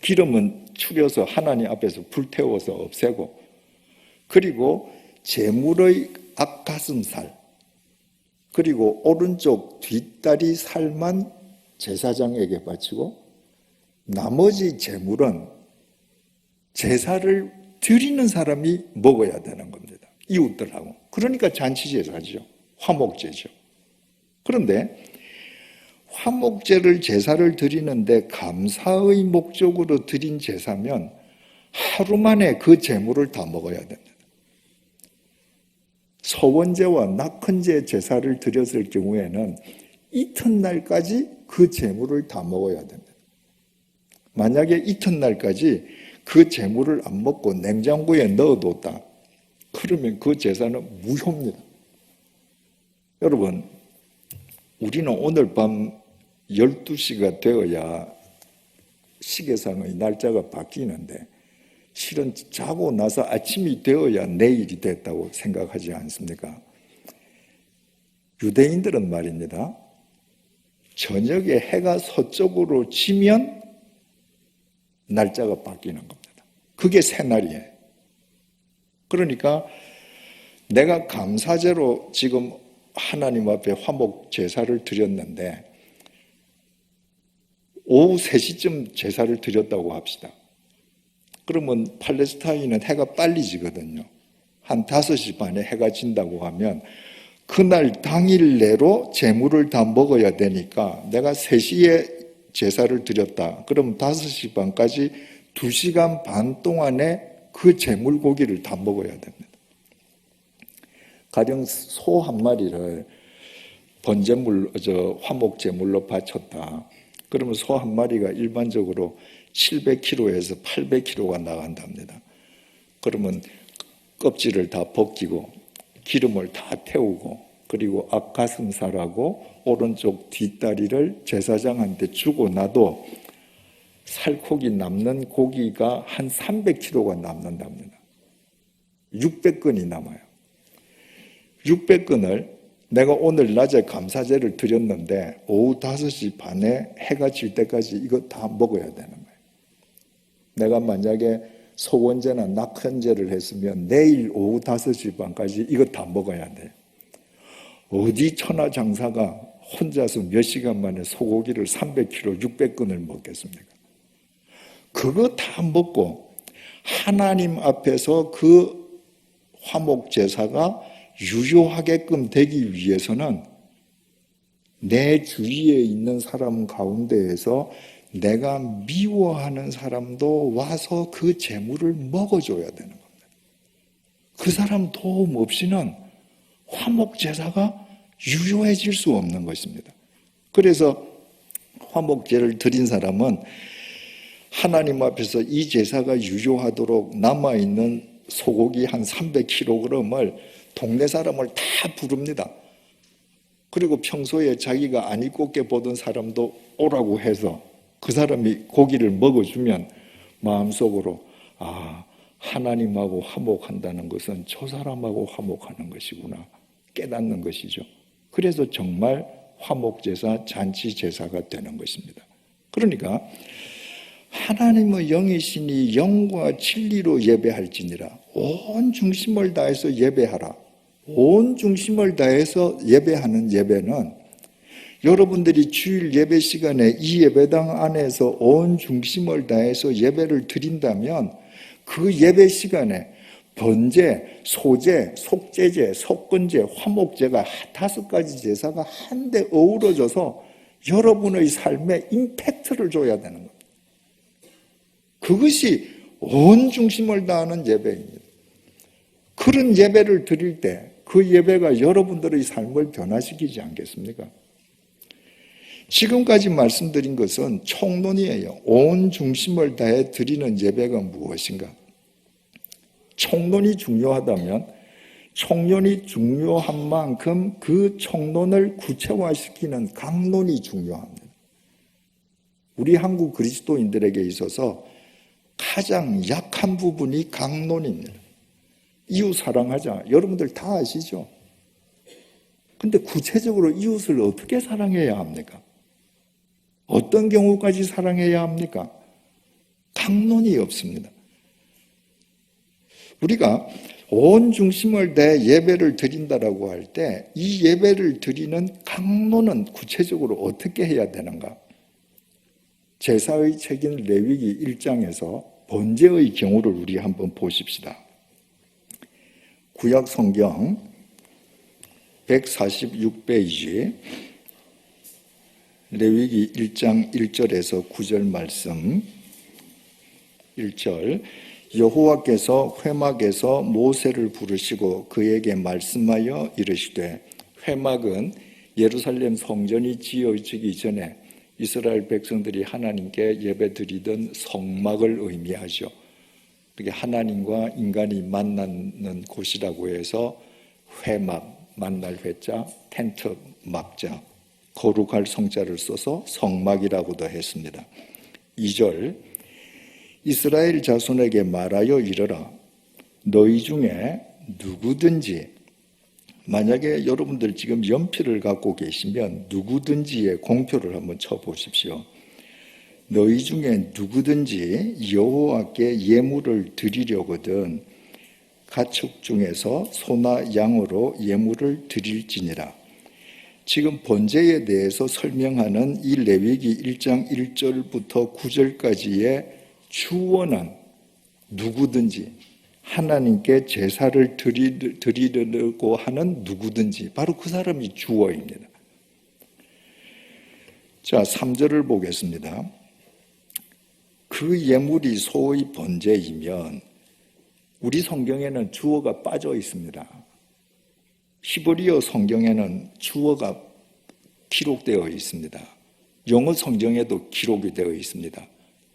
기름은 추려서 하나님 앞에서 불태워서 없애고, 그리고 제물의 앞가슴살 그리고 오른쪽 뒷다리 살만 제사장에게 바치고 나머지 제물은 제사를 드리는 사람이 먹어야 되는 겁니다. 이웃들하고. 그러니까 잔치제사죠. 화목제죠. 그런데 화목제를 제사를 드리는데 감사의 목적으로 드린 제사면 하루 만에 그 제물을 다 먹어야 됩니다. 서원제와 낙헌제 제사를 드렸을 경우에는 이튿날까지 그 제물을 다 먹어야 됩니다. 만약에 이튿날까지 그 제물을 안 먹고 냉장고에 넣어뒀다, 그러면 그 제사는 무효입니다. 여러분, 우리는 오늘 밤 12시가 되어야 시계상의 날짜가 바뀌는데 실은 자고 나서 아침이 되어야 내일이 됐다고 생각하지 않습니까? 유대인들은 말입니다. 저녁에 해가 서쪽으로 지면 날짜가 바뀌는 겁니다. 그게 새날이에요. 그러니까 내가 감사제로 지금 하나님 앞에 화목 제사를 드렸는데 오후 3시쯤 제사를 드렸다고 합시다. 그러면 팔레스타인은 해가 빨리 지거든요. 한 5시 반에 해가 진다고 하면 그날 당일 내로 제물을 다 먹어야 되니까 내가 3시에 제사를 드렸다. 그럼 5시 반까지 2시간 반 동안에 그 제물 고기를 다 먹어야 됩니다. 가령 소 한 마리를 번제물, 화목 제물로 바쳤다. 그러면 소 한 마리가 일반적으로 700kg에서 800kg가 나간답니다. 그러면 껍질을 다 벗기고 기름을 다 태우고 그리고 앞가슴살하고 오른쪽 뒷다리를 제사장한테 주고 나도 살코기 남는 고기가 한 300kg가 남는답니다. 600근이 남아요. 600근을 내가 오늘 낮에 감사제를 드렸는데 오후 5시 반에 해가 질 때까지 이거 다 먹어야 되는 거예요. 내가 만약에 소원제나 낙헌제를 했으면 내일 오후 5시 반까지 이거 다 먹어야 돼요. 어디 천하장사가 혼자서 몇 시간 만에 소고기를 300kg, 600근을 먹겠습니까? 그거 다 먹고 하나님 앞에서 그 화목제사가 유효하게끔 되기 위해서는 내 주위에 있는 사람 가운데에서 내가 미워하는 사람도 와서 그 제물을 먹어줘야 되는 겁니다. 그 사람 도움 없이는 화목제사가 유효해질 수 없는 것입니다. 그래서 화목제를 드린 사람은 하나님 앞에서 이 제사가 유효하도록 남아있는 소고기 한 300kg을 동네 사람을 다 부릅니다. 그리고 평소에 자기가 안 이꼽게 보던 사람도 오라고 해서 그 사람이 고기를 먹어주면 마음속으로 하나님하고 화목한다는 것은 저 사람하고 화목하는 것이구나 깨닫는 것이죠. 그래서 정말 화목제사, 잔치제사가 되는 것입니다. 그러니까 하나님의 영이시니 영과 진리로 예배할지니라. 온 중심을 다해서 예배하라. 온 중심을 다해서 예배하는 예배는 여러분들이 주일 예배 시간에 이 예배당 안에서 온 중심을 다해서 예배를 드린다면 그 예배 시간에 번제, 소제, 속제제, 속건제, 화목제가 5가지 제사가 한데 어우러져서 여러분의 삶에 임팩트를 줘야 되는 겁니다. 그것이 온 중심을 다하는 예배입니다. 그런 예배를 드릴 때 그 예배가 여러분들의 삶을 변화시키지 않겠습니까? 지금까지 말씀드린 것은 총론이에요. 온 중심을 다해 드리는 예배가 무엇인가? 총론이 중요하다면 총론이 중요한 만큼 그 총론을 구체화시키는 강론이 중요합니다. 우리 한국 그리스도인들에게 있어서 가장 약한 부분이 강론입니다. 이웃 사랑하자. 여러분들 다 아시죠? 근데 구체적으로 이웃을 어떻게 사랑해야 합니까? 어떤 경우까지 사랑해야 합니까? 강론이 없습니다. 우리가 온 중심을 내 예배를 드린다라고 할 때 이 예배를 드리는 강론은 구체적으로 어떻게 해야 되는가? 제사의 책인 레위기 1장에서 번제의 경우를 우리 한번 보십시다. 구약 성경 146페이지 레위기 1장 1절에서 9절 말씀 1절 여호와께서 회막에서 모세를 부르시고 그에게 말씀하여 이르시되 회막은 예루살렘 성전이 지어지기 전에 이스라엘 백성들이 하나님께 예배드리던 성막을 의미하죠. 그게 하나님과 인간이 만나는 곳이라고 해서 회막, 만날 회자, 텐트 막자, 거룩할 성자를 써서 성막이라고도 했습니다. 2절 이스라엘 자손에게 말하여 이르라. 너희 중에 누구든지, 만약에 여러분들 지금 연필을 갖고 계시면 누구든지의 공표를 한번 쳐보십시오. 너희 중에 누구든지 여호와께 예물을 드리려거든 가축 중에서 소나 양으로 예물을 드릴지니라. 지금 번제에 대해서 설명하는 이 레위기 1장 1절부터 9절까지의 주어는 누구든지, 하나님께 제사를 드리려고 하는 누구든지, 바로 그 사람이 주어입니다. 자, 3절을 보겠습니다. 그 예물이 소의 번제이면, 우리 성경에는 주어가 빠져 있습니다. 히브리어 성경에는 주어가 기록되어 있습니다. 영어 성경에도 기록이 되어 있습니다.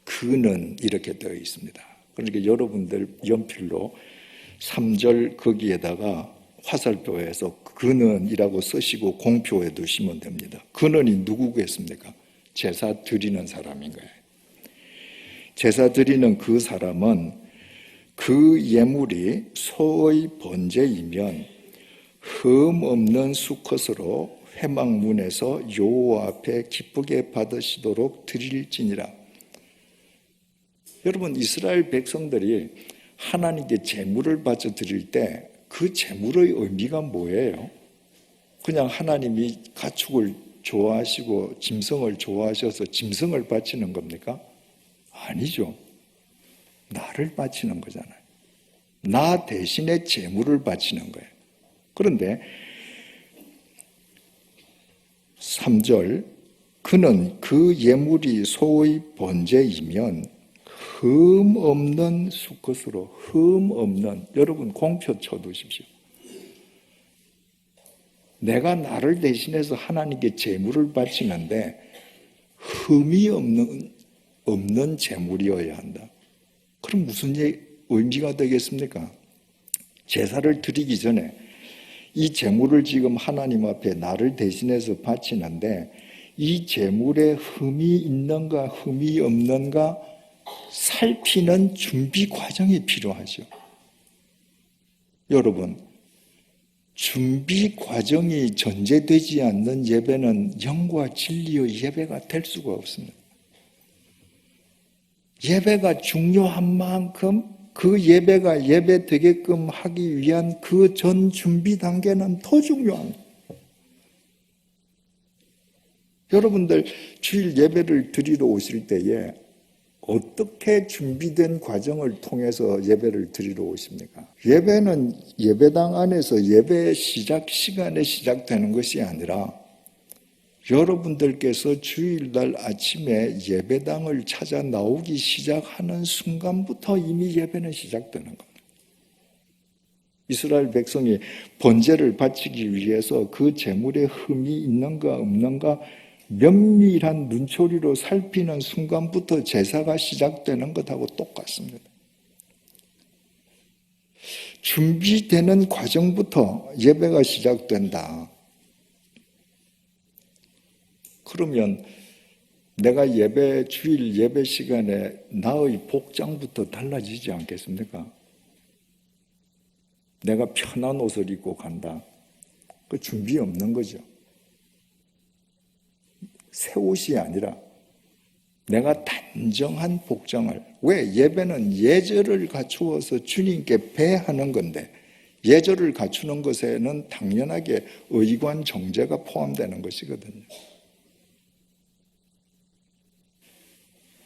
그는 이렇게 되어 있습니다. 그러니까 여러분들 연필로 3절 거기에다가 화살표에서 그는이라고 쓰시고 공표해 두시면 됩니다. 그는이 누구겠습니까? 제사 드리는 사람인 거예요. 제사 드리는 그 사람은 그 예물이 소의 번제이면 흠 없는 수컷으로 회막문에서 여호와 앞에 기쁘게 받으시도록 드릴지니라. 여러분, 이스라엘 백성들이 하나님께 제물을 바쳐 드릴 때 그 제물의 의미가 뭐예요? 그냥 하나님이 가축을 좋아하시고 짐승을 좋아하셔서 짐승을 바치는 겁니까? 아니죠. 나를 바치는 거잖아요. 나 대신에 제물을 바치는 거예요. 그런데 3절, 그는 그 예물이 소의 번제이면 흠 없는 수컷으로, 흠 없는, 여러분 공표 쳐두십시오. 내가 나를 대신해서 하나님께 제물을 바치는데 흠이 없는 제물이어야 한다. 그럼 무슨 의미가 되겠습니까? 제사를 드리기 전에 이 제물을 지금 하나님 앞에 나를 대신해서 바치는데 이 제물에 흠이 있는가 흠이 없는가 살피는 준비 과정이 필요하죠. 여러분, 준비 과정이 전제되지 않는 예배는 영과 진리의 예배가 될 수가 없습니다. 예배가 중요한 만큼 그 예배가 예배 되게끔 하기 위한 그 전 준비 단계는 더 중요합니다. 여러분들 주일 예배를 드리러 오실 때에 어떻게 준비된 과정을 통해서 예배를 드리러 오십니까? 예배는 예배당 안에서 예배 시작 시간에 시작되는 것이 아니라 여러분들께서 주일날 아침에 예배당을 찾아 나오기 시작하는 순간부터 이미 예배는 시작되는 겁니다. 이스라엘 백성이 번제를 바치기 위해서 그 제물에 흠이 있는가 없는가 면밀한 눈초리로 살피는 순간부터 제사가 시작되는 것하고 똑같습니다. 준비되는 과정부터 예배가 시작된다. 그러면 내가 주일 예배 시간에 나의 복장부터 달라지지 않겠습니까? 내가 편한 옷을 입고 간다. 그 준비 없는 거죠. 새 옷이 아니라 내가 단정한 복장을, 왜? 예배는 예절을 갖추어서 주님께 배하는 건데 예절을 갖추는 것에는 당연하게 의관 정제가 포함되는 것이거든요.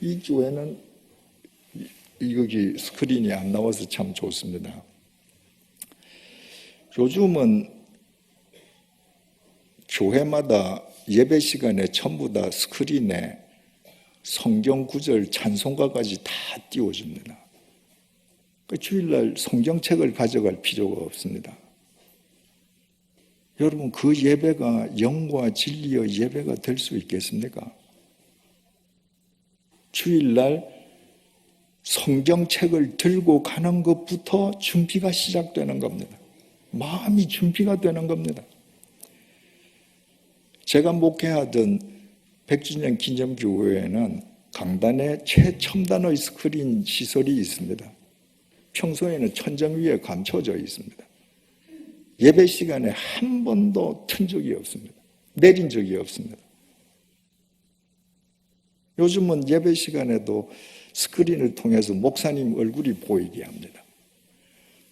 이 교회는 여기 스크린이 안 나와서 참 좋습니다. 요즘은 교회마다 예배 시간에 전부 다 스크린에 성경 구절 찬송가까지 다 띄워줍니다. 주일날 성경책을 가져갈 필요가 없습니다. 여러분, 그 예배가 영과 진리의 예배가 될 수 있겠습니까? 주일날 성경책을 들고 가는 것부터 준비가 시작되는 겁니다. 마음이 준비가 되는 겁니다. 제가 목회하던 100주년 기념교회에는 강단에 최첨단의 스크린 시설이 있습니다. 평소에는 천정 위에 감춰져 있습니다. 예배 시간에 한 번도 튼 적이 없습니다. 내린 적이 없습니다. 요즘은 예배 시간에도 스크린을 통해서 목사님 얼굴이 보이게 합니다.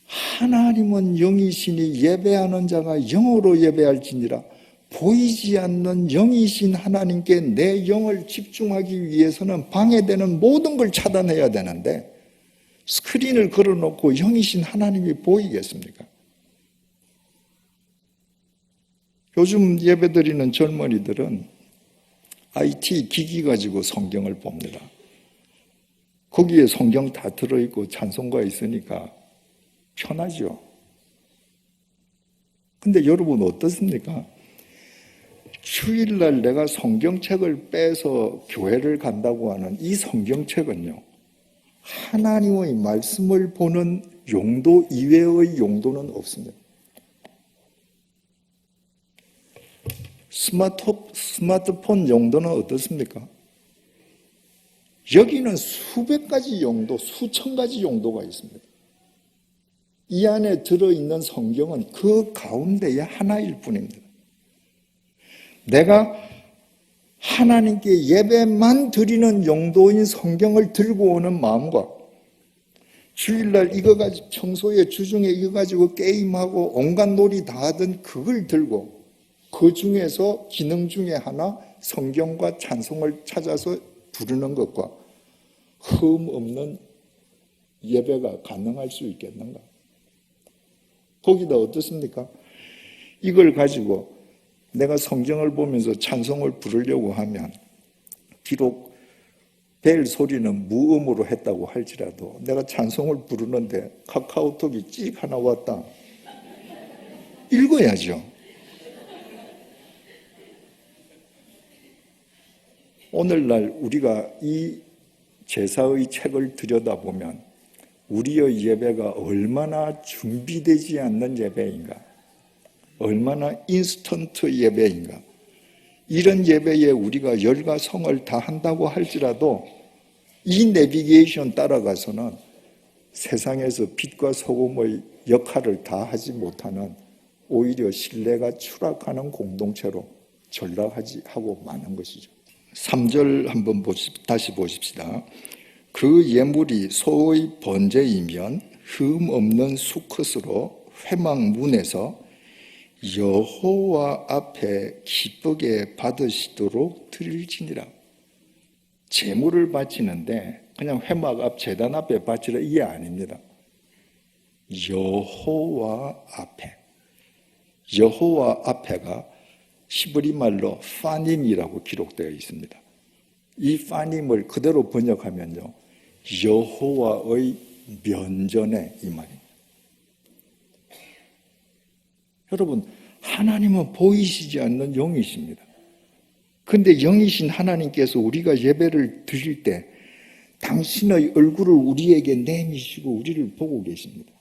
하나님은 영이시니 예배하는 자가 영으로 예배할지니라. 보이지 않는 영이신 하나님께 내 영을 집중하기 위해서는 방해되는 모든 걸 차단해야 되는데 스크린을 걸어놓고 영이신 하나님이 보이겠습니까? 요즘 예배드리는 젊은이들은 IT 기기 가지고 성경을 봅니다. 거기에 성경 다 들어있고 찬송가 있으니까 편하죠. 근데 여러분 어떻습니까? 주일날 내가 성경책을 빼서 교회를 간다고 하는 이 성경책은요, 하나님의 말씀을 보는 용도 이외의 용도는 없습니다. 스마트폰 용도는 어떻습니까? 여기는 수백 가지 용도, 수천 가지 용도가 있습니다. 이 안에 들어있는 성경은 그 가운데의 하나일 뿐입니다. 내가 하나님께 예배만 드리는 용도인 성경을 들고 오는 마음과 주일날 이거 가지고 평소에 주중에 이거 가지고 게임하고 온갖 놀이 다 하던 그걸 들고 그 중에서 기능 중에 하나 성경과 찬송을 찾아서 부르는 것과 흠 없는 예배가 가능할 수 있겠는가? 거기다 어떻습니까? 이걸 가지고 내가 성경을 보면서 찬송을 부르려고 하면 비록 벨 소리는 무음으로 했다고 할지라도 내가 찬송을 부르는데 카카오톡이 찍 하나 왔다. 읽어야죠. 오늘날 우리가 이 제사의 책을 들여다보면 우리의 예배가 얼마나 준비되지 않는 예배인가, 얼마나 인스턴트 예배인가. 이런 예배에 우리가 열과 성을 다 한다고 할지라도 이 내비게이션 따라가서는 세상에서 빛과 소금의 역할을 다 하지 못하는 오히려 신뢰가 추락하는 공동체로 전락하고 마는 것이죠. 3절 한번 다시 보십시다. 그 예물이 소의 번제이면 흠 없는 수컷으로 회막문에서 여호와 앞에 기쁘게 받으시도록 드릴지니라. 제물을 바치는데 그냥 회막 앞 제단 앞에 바치라 이게 아닙니다. 여호와 앞에. 여호와 앞에가 히브리 말로 파님이라고 기록되어 있습니다. 이 파님을 그대로 번역하면요, 여호와의 면전에 이 말입니다. 여러분, 하나님은 보이시지 않는 영이십니다. 그런데 영이신 하나님께서 우리가 예배를 드릴 때 당신의 얼굴을 우리에게 내미시고 우리를 보고 계십니다.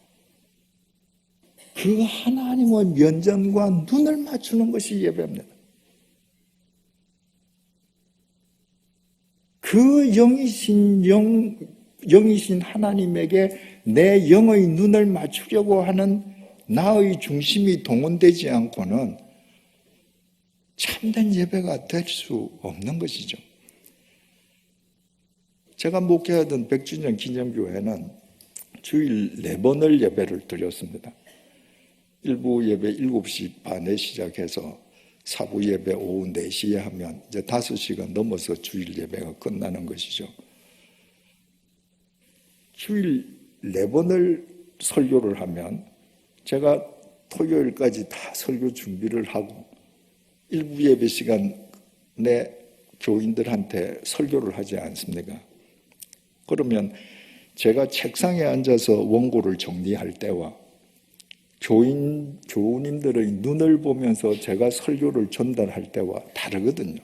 그 하나님의 면전과 눈을 맞추는 것이 예배입니다. 그 영이신 하나님에게 내 영의 눈을 맞추려고 하는 나의 중심이 동원되지 않고는 참된 예배가 될 수 없는 것이죠. 제가 목회하던 백주년 기념교회는 주일 4번을 예배를 드렸습니다. 1부 예배 7시 반에 시작해서 4부 예배 오후 4시에 하면 이제 5시간 넘어서 주일 예배가 끝나는 것이죠. 주일 4번을 설교를 하면 제가 토요일까지 다 설교 준비를 하고 1부 예배 시간에 교인들한테 설교를 하지 않습니까? 그러면 제가 책상에 앉아서 원고를 정리할 때와 교우님들의 눈을 보면서 제가 설교를 전달할 때와 다르거든요.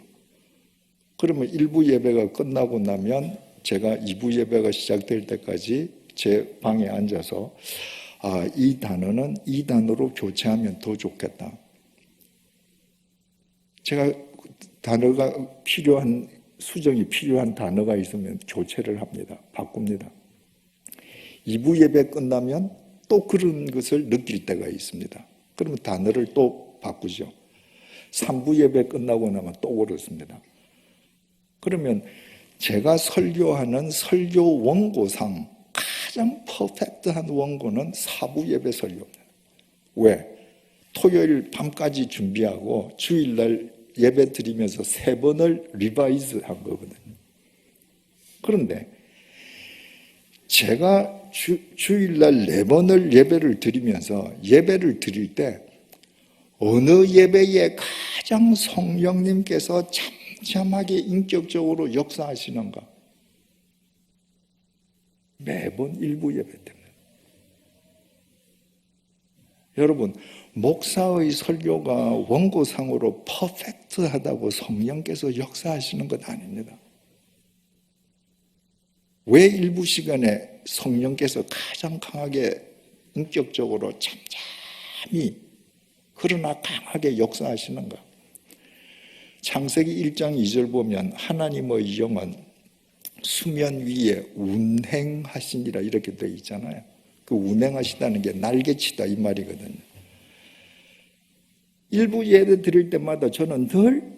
그러면 1부 예배가 끝나고 나면 제가 2부 예배가 시작될 때까지 제 방에 앉아서 이 단어는 이 단어로 교체하면 더 좋겠다. 제가 단어가 필요한 수정이 필요한 단어가 있으면 교체를 합니다. 바꿉니다. 2부 예배 끝나면 또 그런 것을 느낄 때가 있습니다. 그러면 단어를 또 바꾸죠. 3부 예배 끝나고 나면 또 그렇습니다. 그러면 제가 설교하는 설교 원고상 가장 퍼펙트한 원고는 4부 예배 설교입니다. 왜? 토요일 밤까지 준비하고 주일날 예배 드리면서 3번을 리바이즈 한 거거든요. 그런데 제가 주일날 4번을 예배를 드리면서 예배를 드릴 때 어느 예배에 가장 성령님께서 참참하게 인격적으로 역사하시는가? 매번 일부 예배 때문에. 여러분, 목사의 설교가 원고상으로 퍼펙트하다고 성령께서 역사하시는 것 아닙니다. 왜 일부 시간에 성령께서 가장 강하게 인격적으로 잠잠히 그러나 강하게 역사하시는가? 창세기 1장 2절 보면 하나님의 영은 수면 위에 운행하시니라 이렇게 되어 있잖아요. 그 운행하시다는 게 날개치다 이 말이거든요. 일부 예배 드릴 때마다 저는 늘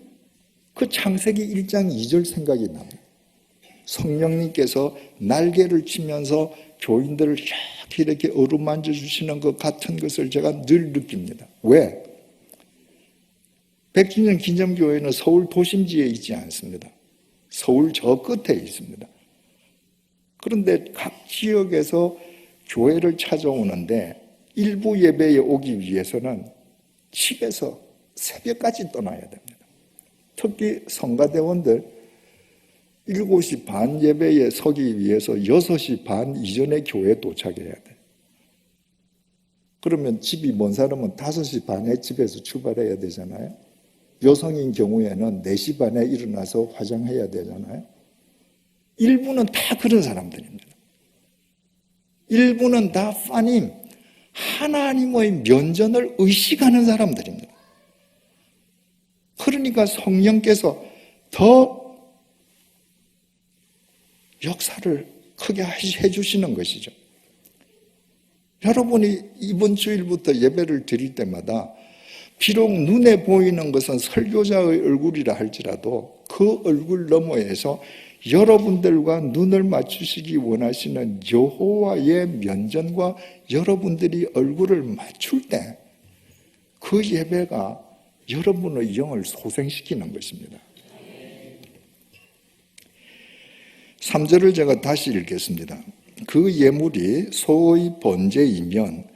그 창세기 1장 2절 생각이 납니다. 성령님께서 날개를 치면서 교인들을 이렇게 어루만져 주시는 것 같은 것을 제가 늘 느낍니다. 왜? 100주년 기념교회는 서울 도심지에 있지 않습니다. 서울 저 끝에 있습니다. 그런데 각 지역에서 교회를 찾아오는데 일부 예배에 오기 위해서는 집에서 새벽까지 떠나야 됩니다. 특히 성가대원들 7시 반 예배에 서기 위해서 6시 반 이전에 교회에 도착해야 돼요. 그러면 집이 먼 사람은 5시 반에 집에서 출발해야 되잖아요. 여성인 경우에는 4시 반에 일어나서 화장해야 되잖아요. 일부는 다 그런 사람들입니다. 일부는 다 파님, 하나님의 면전을 의식하는 사람들입니다. 그러니까 성령께서 더 역사를 크게 해주시는 것이죠. 여러분이 이번 주일부터 예배를 드릴 때마다 비록 눈에 보이는 것은 설교자의 얼굴이라 할지라도 그 얼굴 너머에서 여러분들과 눈을 맞추시기 원하시는 여호와의 면전과 여러분들이 얼굴을 맞출 때 그 예배가 여러분의 영을 소생시키는 것입니다. 3절을 제가 다시 읽겠습니다. 그 예물이 소의 번제이면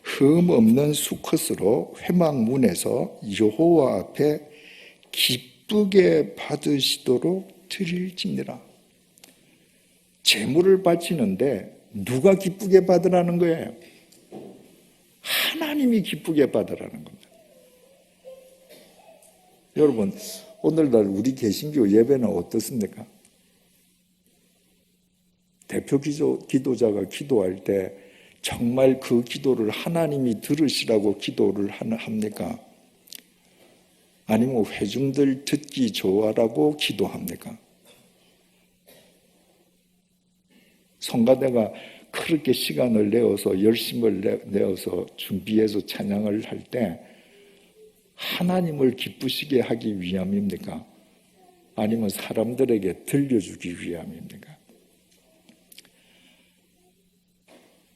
흠 없는 수컷으로 회막문에서 여호와 앞에 기쁘게 받으시도록 드릴지니라. 제물을 바치는데 누가 기쁘게 받으라는 거예요? 하나님이 기쁘게 받으라는 겁니다. 여러분, 오늘날 우리 개신교 예배는 어떻습니까? 대표 기도자가 기도할 때 정말 그 기도를 하나님이 들으시라고 기도를 합니까? 아니면 회중들 듣기 좋아라고 기도합니까? 성가대가 그렇게 시간을 내어서 열심을 내어서 준비해서 찬양을 할 때 하나님을 기쁘시게 하기 위함입니까? 아니면 사람들에게 들려주기 위함입니까?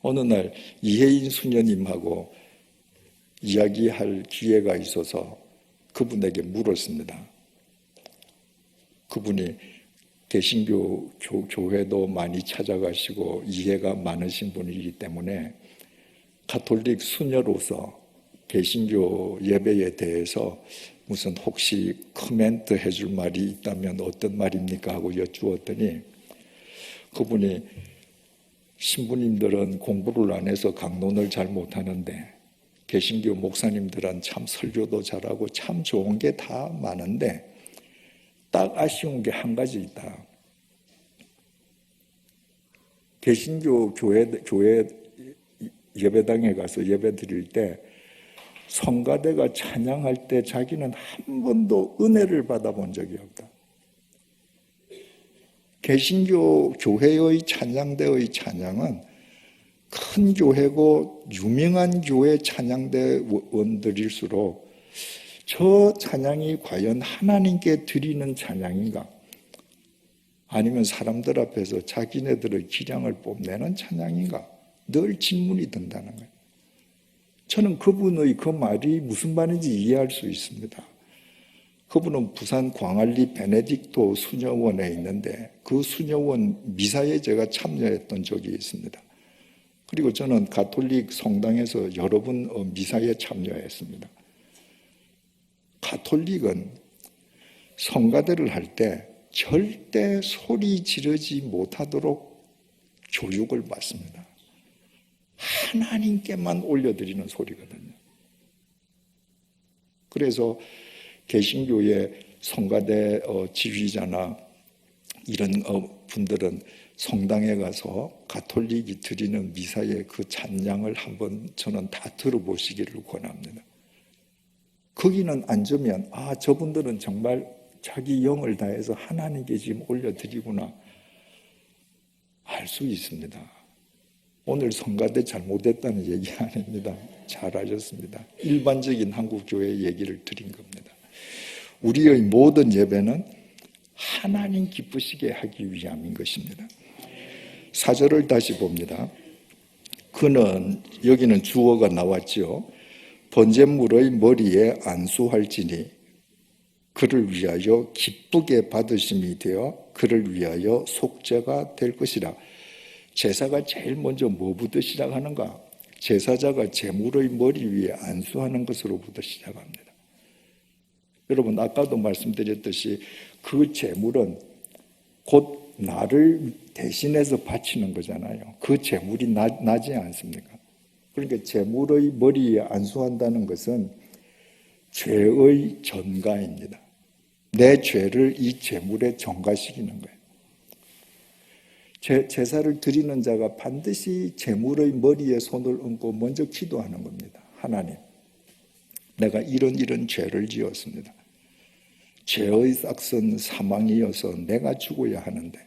어느 날 이혜인 수녀님하고 이야기할 기회가 있어서 그분에게 물었습니다. 그분이 개신교 교회도 많이 찾아가시고 이해가 많으신 분이기 때문에 가톨릭 수녀로서 개신교 예배에 대해서 무슨 혹시 코멘트 해줄 말이 있다면 어떤 말입니까? 하고 여쭈었더니 그분이 신부님들은 공부를 안 해서 강론을 잘 못하는데 개신교 목사님들은 참 설교도 잘하고 참 좋은 게 다 많은데 딱 아쉬운 게 한 가지 있다. 개신교 교회 예배당에 가서 예배 드릴 때 성가대가 찬양할 때 자기는 한 번도 은혜를 받아본 적이 없다. 개신교 교회의 찬양대의 찬양은 큰 교회고 유명한 교회 찬양대원들일수록 저 찬양이 과연 하나님께 드리는 찬양인가? 아니면 사람들 앞에서 자기네들의 기량을 뽐내는 찬양인가? 늘 질문이 든다는 거예요. 저는 그분의 그 말이 무슨 말인지 이해할 수 있습니다. 그분은 부산 광안리 베네딕토 수녀원에 있는데 그 수녀원 미사에 제가 참여했던 적이 있습니다. 그리고 저는 가톨릭 성당에서 여러 번 미사에 참여했습니다. 가톨릭은 성가대를 할 때 절대 소리 지르지 못하도록 교육을 받습니다. 하나님께만 올려드리는 소리거든요. 그래서 개신교의 성가대 지휘자나 이런 분들은 성당에 가서 가톨릭이 드리는 미사의 그 찬양을 한번 저는 다 들어보시기를 권합니다. 거기는 앉으면 저분들은 정말 자기 영을 다해서 하나님께 지금 올려드리구나 알 수 있습니다. 오늘 성가대 잘못했다는 얘기 아닙니다. 잘하셨습니다. 일반적인 한국교회 얘기를 드린 겁니다. 우리의 모든 예배는 하나님 기쁘시게 하기 위함인 것입니다. 4절을 다시 봅니다. 그는, 여기는 주어가 나왔죠. 번제물의 머리에 안수할지니 그를 위하여 기쁘게 받으심이 되어 그를 위하여 속죄가 될 것이라. 제사가 제일 먼저 뭐부터 시작하는가? 제사자가 제물의 머리 위에 안수하는 것으로부터 시작합니다. 여러분, 아까도 말씀드렸듯이 그 제물은 곧 나를 대신해서 바치는 거잖아요. 그 제물이 나지 않습니까? 그러니까 제물의 머리에 안수한다는 것은 죄의 전가입니다. 내 죄를 이 제물에 전가시키는 거예요. 제사를 드리는 자가 반드시 제물의 머리에 손을 얹고 먼저 기도하는 겁니다. 하나님, 내가 이런 죄를 지었습니다. 죄의 싹은 사망이어서 내가 죽어야 하는데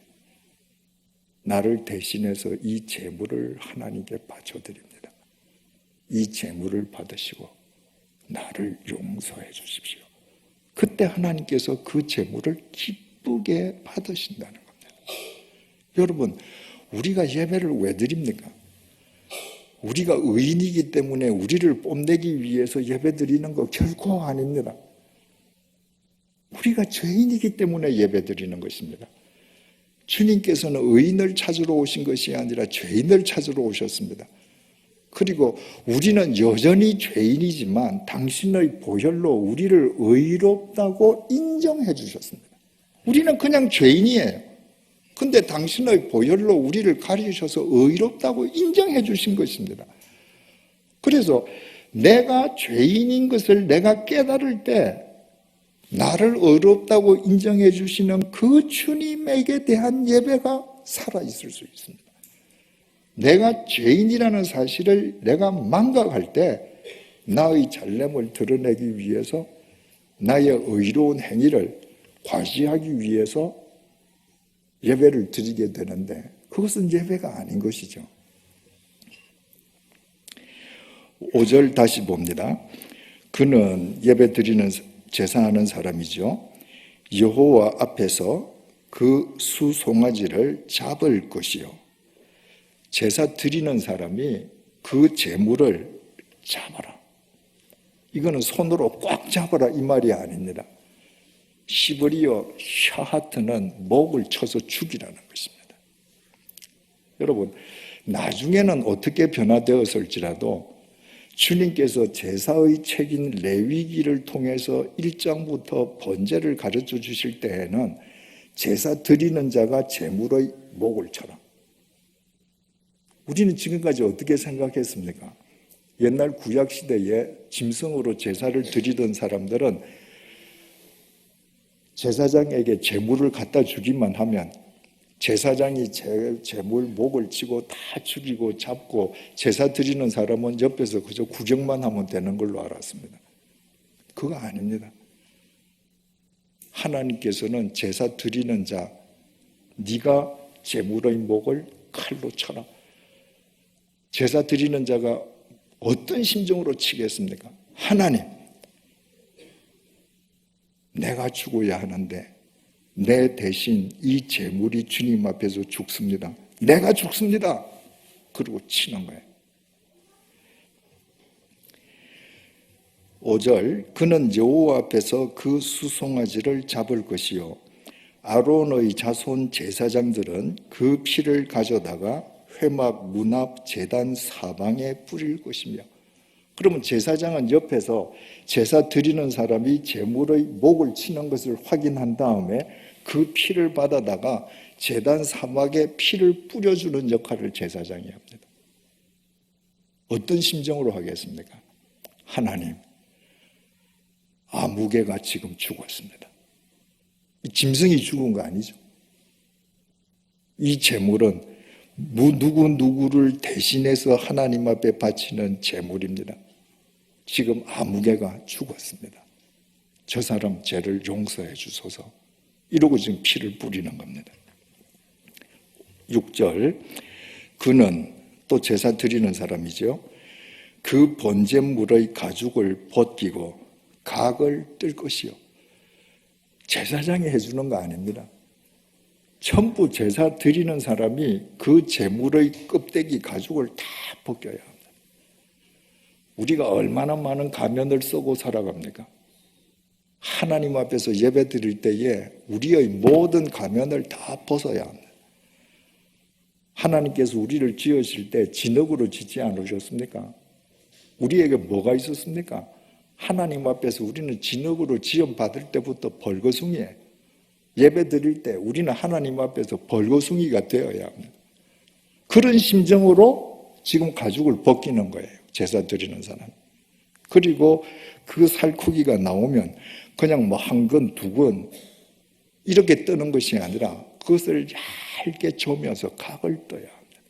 나를 대신해서 이 제물을 하나님께 바쳐드립니다. 이 제물을 받으시고 나를 용서해 주십시오. 그때 하나님께서 그 제물을 기쁘게 받으신다는 겁니다. 여러분, 우리가 예배를 왜 드립니까? 우리가 의인이기 때문에 우리를 뽐내기 위해서 예배 드리는 거 결코 아닙니다. 우리가 죄인이기 때문에 예배 드리는 것입니다. 주님께서는 의인을 찾으러 오신 것이 아니라 죄인을 찾으러 오셨습니다. 그리고 우리는 여전히 죄인이지만 당신의 보혈로 우리를 의롭다고 인정해 주셨습니다. 우리는 그냥 죄인이에요. 근데 당신의 보혈로 우리를 가리셔서 의롭다고 인정해 주신 것입니다. 그래서 내가 죄인인 것을 내가 깨달을 때 나를 의롭다고 인정해 주시는 그 주님에게 대한 예배가 살아있을 수 있습니다. 내가 죄인이라는 사실을 내가 망각할 때 나의 잘됨을 드러내기 위해서 나의 의로운 행위를 과시하기 위해서 예배를 드리게 되는데 그것은 예배가 아닌 것이죠. 5절 다시 봅니다. 그는 예배 드리는 제사하는 사람이죠. 여호와 앞에서 그 수송아지를 잡을 것이요. 제사 드리는 사람이 그 제물을 잡아라. 이거는 손으로 꽉 잡아라 이 말이 아닙니다. 시브리어 샤하트는 목을 쳐서 죽이라는 것입니다. 여러분, 나중에는 어떻게 변화되었을지라도 주님께서 제사의 책인 레위기를 통해서 1장부터 번제를 가르쳐 주실 때에는 제사 드리는 자가 제물의 목을 쳐라. 우리는 지금까지 어떻게 생각했습니까? 옛날 구약시대에 짐승으로 제사를 드리던 사람들은 제사장에게 제물을 갖다 주기만 하면 제사장이 제물 목을 치고 다 죽이고 잡고 제사 드리는 사람은 옆에서 그저 구경만 하면 되는 걸로 알았습니다. 그거 아닙니다. 하나님께서는 제사 드리는 자, 네가 제물의 목을 칼로 쳐라. 제사 드리는 자가 어떤 심정으로 치겠습니까? 하나님, 내가 죽어야 하는데 내 대신 이 제물이 주님 앞에서 죽습니다. 내가 죽습니다. 그리고 치는 거예요. 5절, 그는 여호와 앞에서 그 수송아지를 잡을 것이요 아론의 자손 제사장들은 그 피를 가져다가 회막 문 앞 제단 사방에 뿌릴 것이며. 그러면 제사장은 옆에서 제사 드리는 사람이 제물의 목을 치는 것을 확인한 다음에 그 피를 받아다가 제단 사막에 피를 뿌려주는 역할을 제사장이 합니다. 어떤 심정으로 하겠습니까? 하나님, 아무개가 지금 죽었습니다. 짐승이 죽은 거 아니죠. 이 제물은 누구를 대신해서 하나님 앞에 바치는 제물입니다. 지금 아무개가 죽었습니다. 저 사람 죄를 용서해 주소서. 이러고 지금 피를 뿌리는 겁니다. 6절, 그는 또 제사 드리는 사람이죠. 그 번제물의 가죽을 벗기고 각을 뜰 것이요. 제사장이 해주는 거 아닙니다. 전부 제사 드리는 사람이 그 제물의 껍데기 가죽을 다 벗겨야 합니다. 우리가 얼마나 많은 가면을 쓰고 살아갑니까? 하나님 앞에서 예배 드릴 때에 우리의 모든 가면을 다 벗어야 합니다. 하나님께서 우리를 지으실 때 진흙으로 짓지 않으셨습니까? 우리에게 뭐가 있었습니까? 하나님 앞에서 우리는 진흙으로 지음받을 때부터 벌거숭이에 예배 드릴 때 우리는 하나님 앞에서 벌거숭이가 되어야 합니다. 그런 심정으로 지금 가죽을 벗기는 거예요. 제사 드리는 사람. 그리고 그 살코기가 나오면 그냥 뭐 한 건, 두 건 이렇게 뜨는 것이 아니라 그것을 얇게 조면서 각을 떠야 합니다.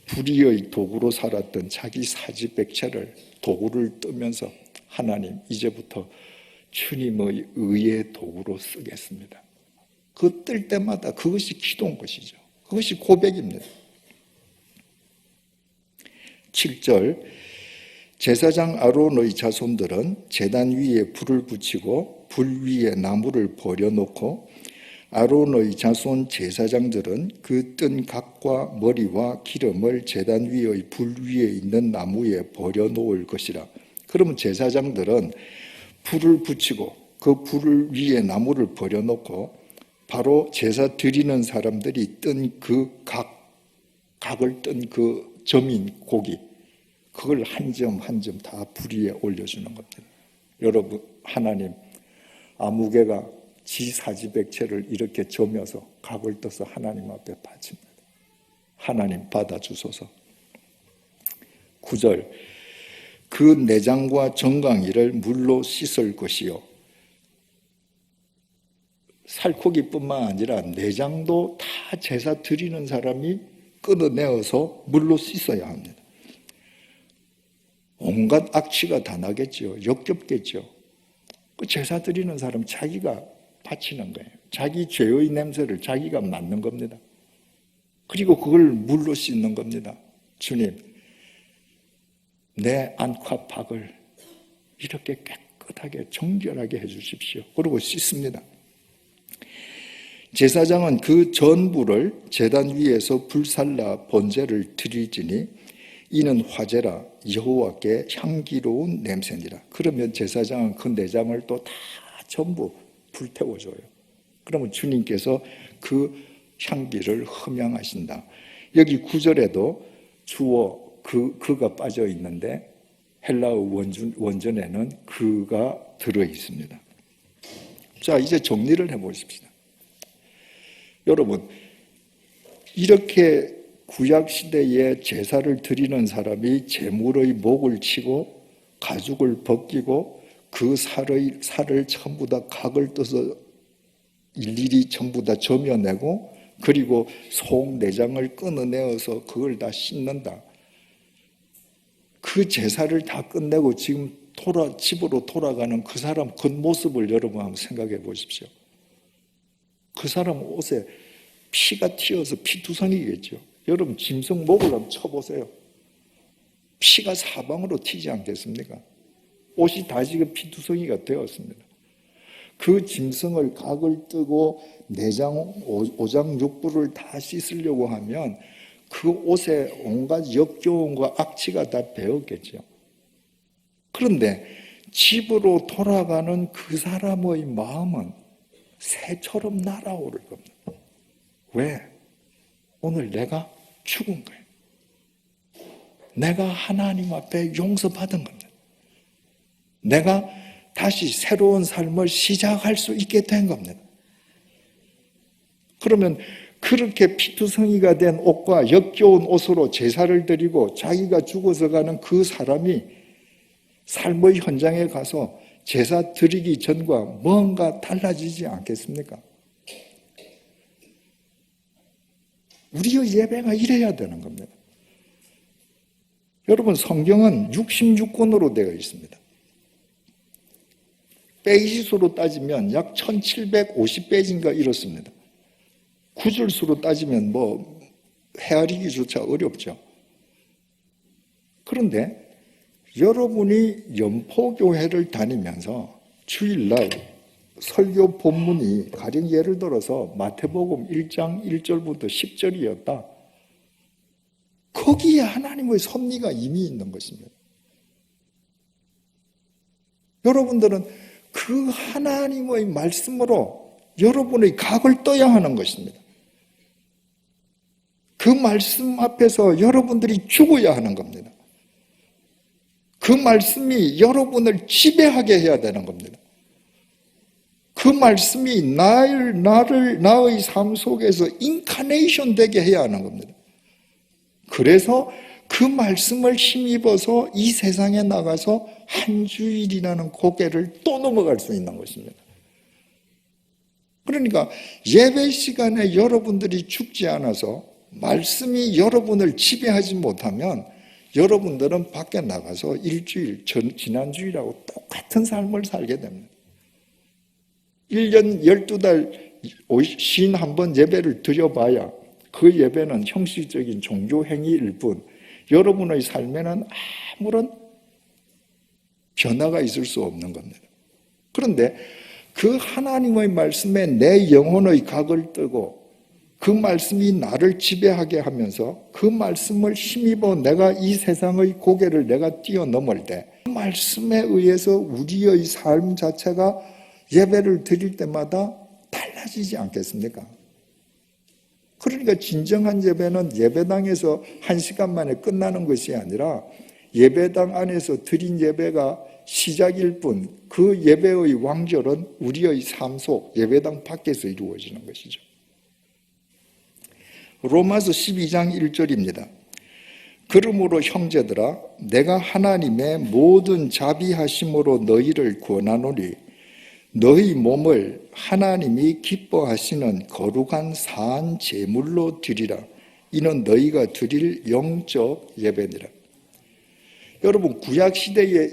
불의의 도구로 살았던 자기 사지백체를 도구를 뜨면서 하나님, 이제부터 주님의 의의 도구로 쓰겠습니다. 그 뜰 때마다 그것이 기도인 것이죠. 그것이 고백입니다. 7절, 제사장 아론의 자손들은 제단 위에 불을 붙이고 불 위에 나무를 버려놓고 아론의 자손 제사장들은 그 뜬 각과 머리와 기름을 제단 위의 불 위에 있는 나무에 버려놓을 것이라. 그러면 제사장들은 불을 붙이고 그 불 위에 나무를 버려놓고 바로 제사 드리는 사람들이 뜬 그 각을 뜬 그 점인 고기, 그걸 한 점 한 점 다 불 위에 올려주는 겁니다. 여러분, 하나님, 아무개가 지 사지백체를 이렇게 점여서 각을 떠서 하나님 앞에 바칩니다. 하나님 받아주소서. 9절, 그 내장과 정강이를 물로 씻을 것이요. 살코기뿐만 아니라 내장도 다 제사 드리는 사람이 끊어내어서 물로 씻어야 합니다. 온갖 악취가 다 나겠죠. 역겹겠죠. 그 제사 드리는 사람 자기가 바치는 거예요. 자기 죄의 냄새를 자기가 맡는 겁니다. 그리고 그걸 물로 씻는 겁니다. 주님, 내 안과 박을 이렇게 깨끗하게 정결하게 해주십시오. 그리고 씻습니다. 제사장은 그 전부를 제단 위에서 불살라 번제를 드리지니 이는 화제라 여호와께 향기로운 냄새니라. 그러면 제사장은 그 내장을 또 다 전부 불태워줘요. 그러면 주님께서 그 향기를 흠양하신다. 여기 9절에도 주어 그가 빠져 있는데 헬라어 원전에는 그가 들어 있습니다. 자, 이제 정리를 해보십시다. 여러분, 이렇게 구약시대에 제사를 드리는 사람이 제물의 목을 치고 가죽을 벗기고 그 살을 전부 다 각을 떠서 일일이 전부 다 점여내고 그리고 속 내장을 끊어내어서 그걸 다 씻는다. 그 제사를 다 끝내고 지금 집으로 돌아가는 그 사람 겉모습을 여러분 한번 생각해 보십시오. 그 사람 옷에 피가 튀어서 피투성이겠죠. 여러분 짐승 목을 한번 쳐보세요. 피가 사방으로 튀지 않겠습니까? 옷이 다 지금 피투성이가 되었습니다. 그 짐승을 각을 뜨고 내장, 오장, 육부를 다 씻으려고 하면 그 옷에 온갖 역겨움과 악취가 다 배었겠죠. 그런데 집으로 돌아가는 그 사람의 마음은 새처럼 날아오를 겁니다. 왜? 오늘 내가 죽은 거예요. 내가 하나님 앞에 용서받은 겁니다. 내가 다시 새로운 삶을 시작할 수 있게 된 겁니다. 그러면 그렇게 피투성이가 된 옷과 역겨운 옷으로 제사를 드리고 자기가 죽어서 가는 그 사람이 삶의 현장에 가서 제사 드리기 전과 뭔가 달라지지 않겠습니까? 우리의 예배가 이래야 되는 겁니다. 여러분, 성경은 66권으로 되어 있습니다. 페이지수로 따지면 약 1750페이지인가 이렇습니다. 구절수로 따지면 헤아리기조차 어렵죠. 그런데 여러분이 연포교회를 다니면서 주일날 설교 본문이 가령 예를 들어서 마태복음 1장 1절부터 10절이었다. 거기에 하나님의 섭리가 이미 있는 것입니다. 여러분들은 그 하나님의 말씀으로 여러분의 각을 떠야 하는 것입니다. 그 말씀 앞에서 여러분들이 죽어야 하는 겁니다. 그 말씀이 여러분을 지배하게 해야 되는 겁니다. 그 말씀이 나의 삶 속에서 인카네이션 되게 해야 하는 겁니다. 그래서 그 말씀을 힘입어서 이 세상에 나가서 한 주일이라는 고개를 또 넘어갈 수 있는 것입니다. 그러니까 예배 시간에 여러분들이 죽지 않아서 말씀이 여러분을 지배하지 못하면 여러분들은 밖에 나가서 일주일, 지난주일하고 똑같은 삶을 살게 됩니다. 1년 12달 51번 예배를 드려봐야 그 예배는 형식적인 종교 행위일 뿐 여러분의 삶에는 아무런 변화가 있을 수 없는 겁니다. 그런데 그 하나님의 말씀에 내 영혼의 각을 뜨고 그 말씀이 나를 지배하게 하면서 그 말씀을 힘입어 내가 이 세상의 고개를 내가 뛰어넘을 때 그 말씀에 의해서 우리의 삶 자체가 예배를 드릴 때마다 달라지지 않겠습니까? 그러니까 진정한 예배는 예배당에서 1시간 만에 끝나는 것이 아니라 예배당 안에서 드린 예배가 시작일 뿐 그 예배의 완결은 우리의 삶 속 예배당 밖에서 이루어지는 것이죠. 로마서 12장 1절입니다. 그러므로 형제들아 내가 하나님의 모든 자비하심으로 너희를 권하노니 너희 몸을 하나님이 기뻐하시는 거룩한 사한 제물로 드리라. 이는 너희가 드릴 영적 예배니라. 여러분, 구약시대에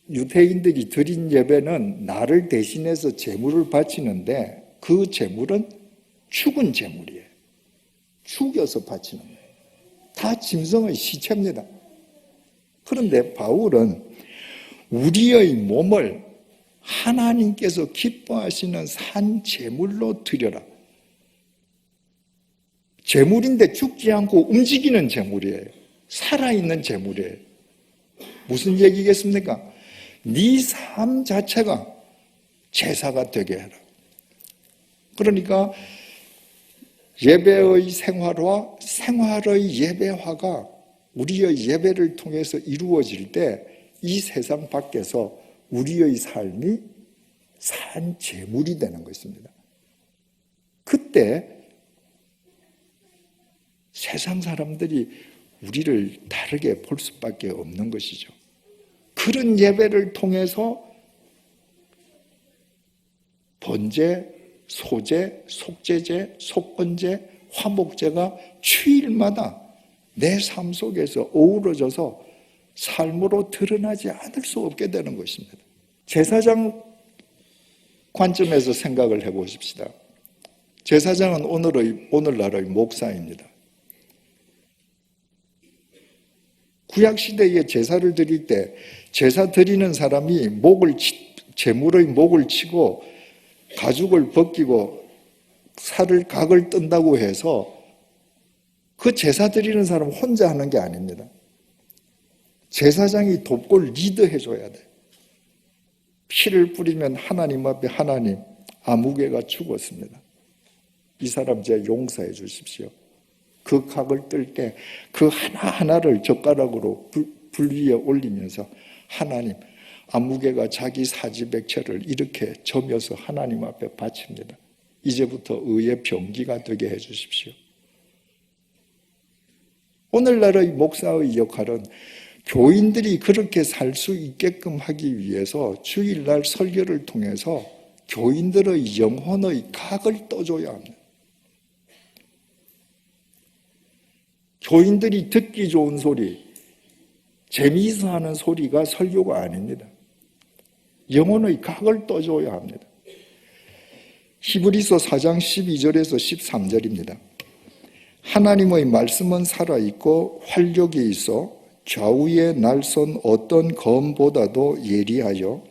유대인들이 드린 예배는 나를 대신해서 제물을 바치는데 그 제물은 죽은 제물이에요. 죽여서 바치는 거예요. 다 짐승의 시체입니다. 그런데 바울은 우리의 몸을 하나님께서 기뻐하시는 산 제물로 드려라. 제물인데 죽지 않고 움직이는 제물이에요. 살아있는 제물이에요. 무슨 얘기겠습니까? 네 삶 자체가 제사가 되게 해라. 그러니까 예배의 생활화, 생활의 예배화가 우리의 예배를 통해서 이루어질 때 이 세상 밖에서 우리의 삶이 산 제물이 되는 것입니다. 그때 세상 사람들이 우리를 다르게 볼 수밖에 없는 것이죠. 그런 예배를 통해서 번제, 소제, 속제제, 속건제, 화목제가 주일마다 내 삶 속에서 어우러져서 삶으로 드러나지 않을 수 없게 되는 것입니다. 제사장 관점에서 생각을 해보십시다. 제사장은 오늘날의 목사입니다. 구약시대에 제사를 드릴 때 제사 드리는 사람이 제물의 목을 치고 가죽을 벗기고 각을 뜬다고 해서 그 제사 드리는 사람 혼자 하는 게 아닙니다. 제사장이 돕고 리드해줘야 돼요. 피를 뿌리면 하나님 앞에 하나님, 아무개가 죽었습니다. 이 사람 제 용서해 주십시오. 그 각을 뜰 때 그 하나하나를 젓가락으로 불 위에 올리면서 하나님, 아무개가 자기 사지백체를 이렇게 점여서 하나님 앞에 바칩니다. 이제부터 의의 병기가 되게 해 주십시오. 오늘날의 목사의 역할은 교인들이 그렇게 살 수 있게끔 하기 위해서 주일날 설교를 통해서 교인들의 영혼의 각을 떠줘야 합니다. 교인들이 듣기 좋은 소리, 재미있어 하는 소리가 설교가 아닙니다. 영혼의 각을 떠줘야 합니다. 히브리서 4장 12절에서 13절입니다. 하나님의 말씀은 살아있고 활력이 있어 좌우에 날선 어떤 검보다도 예리하여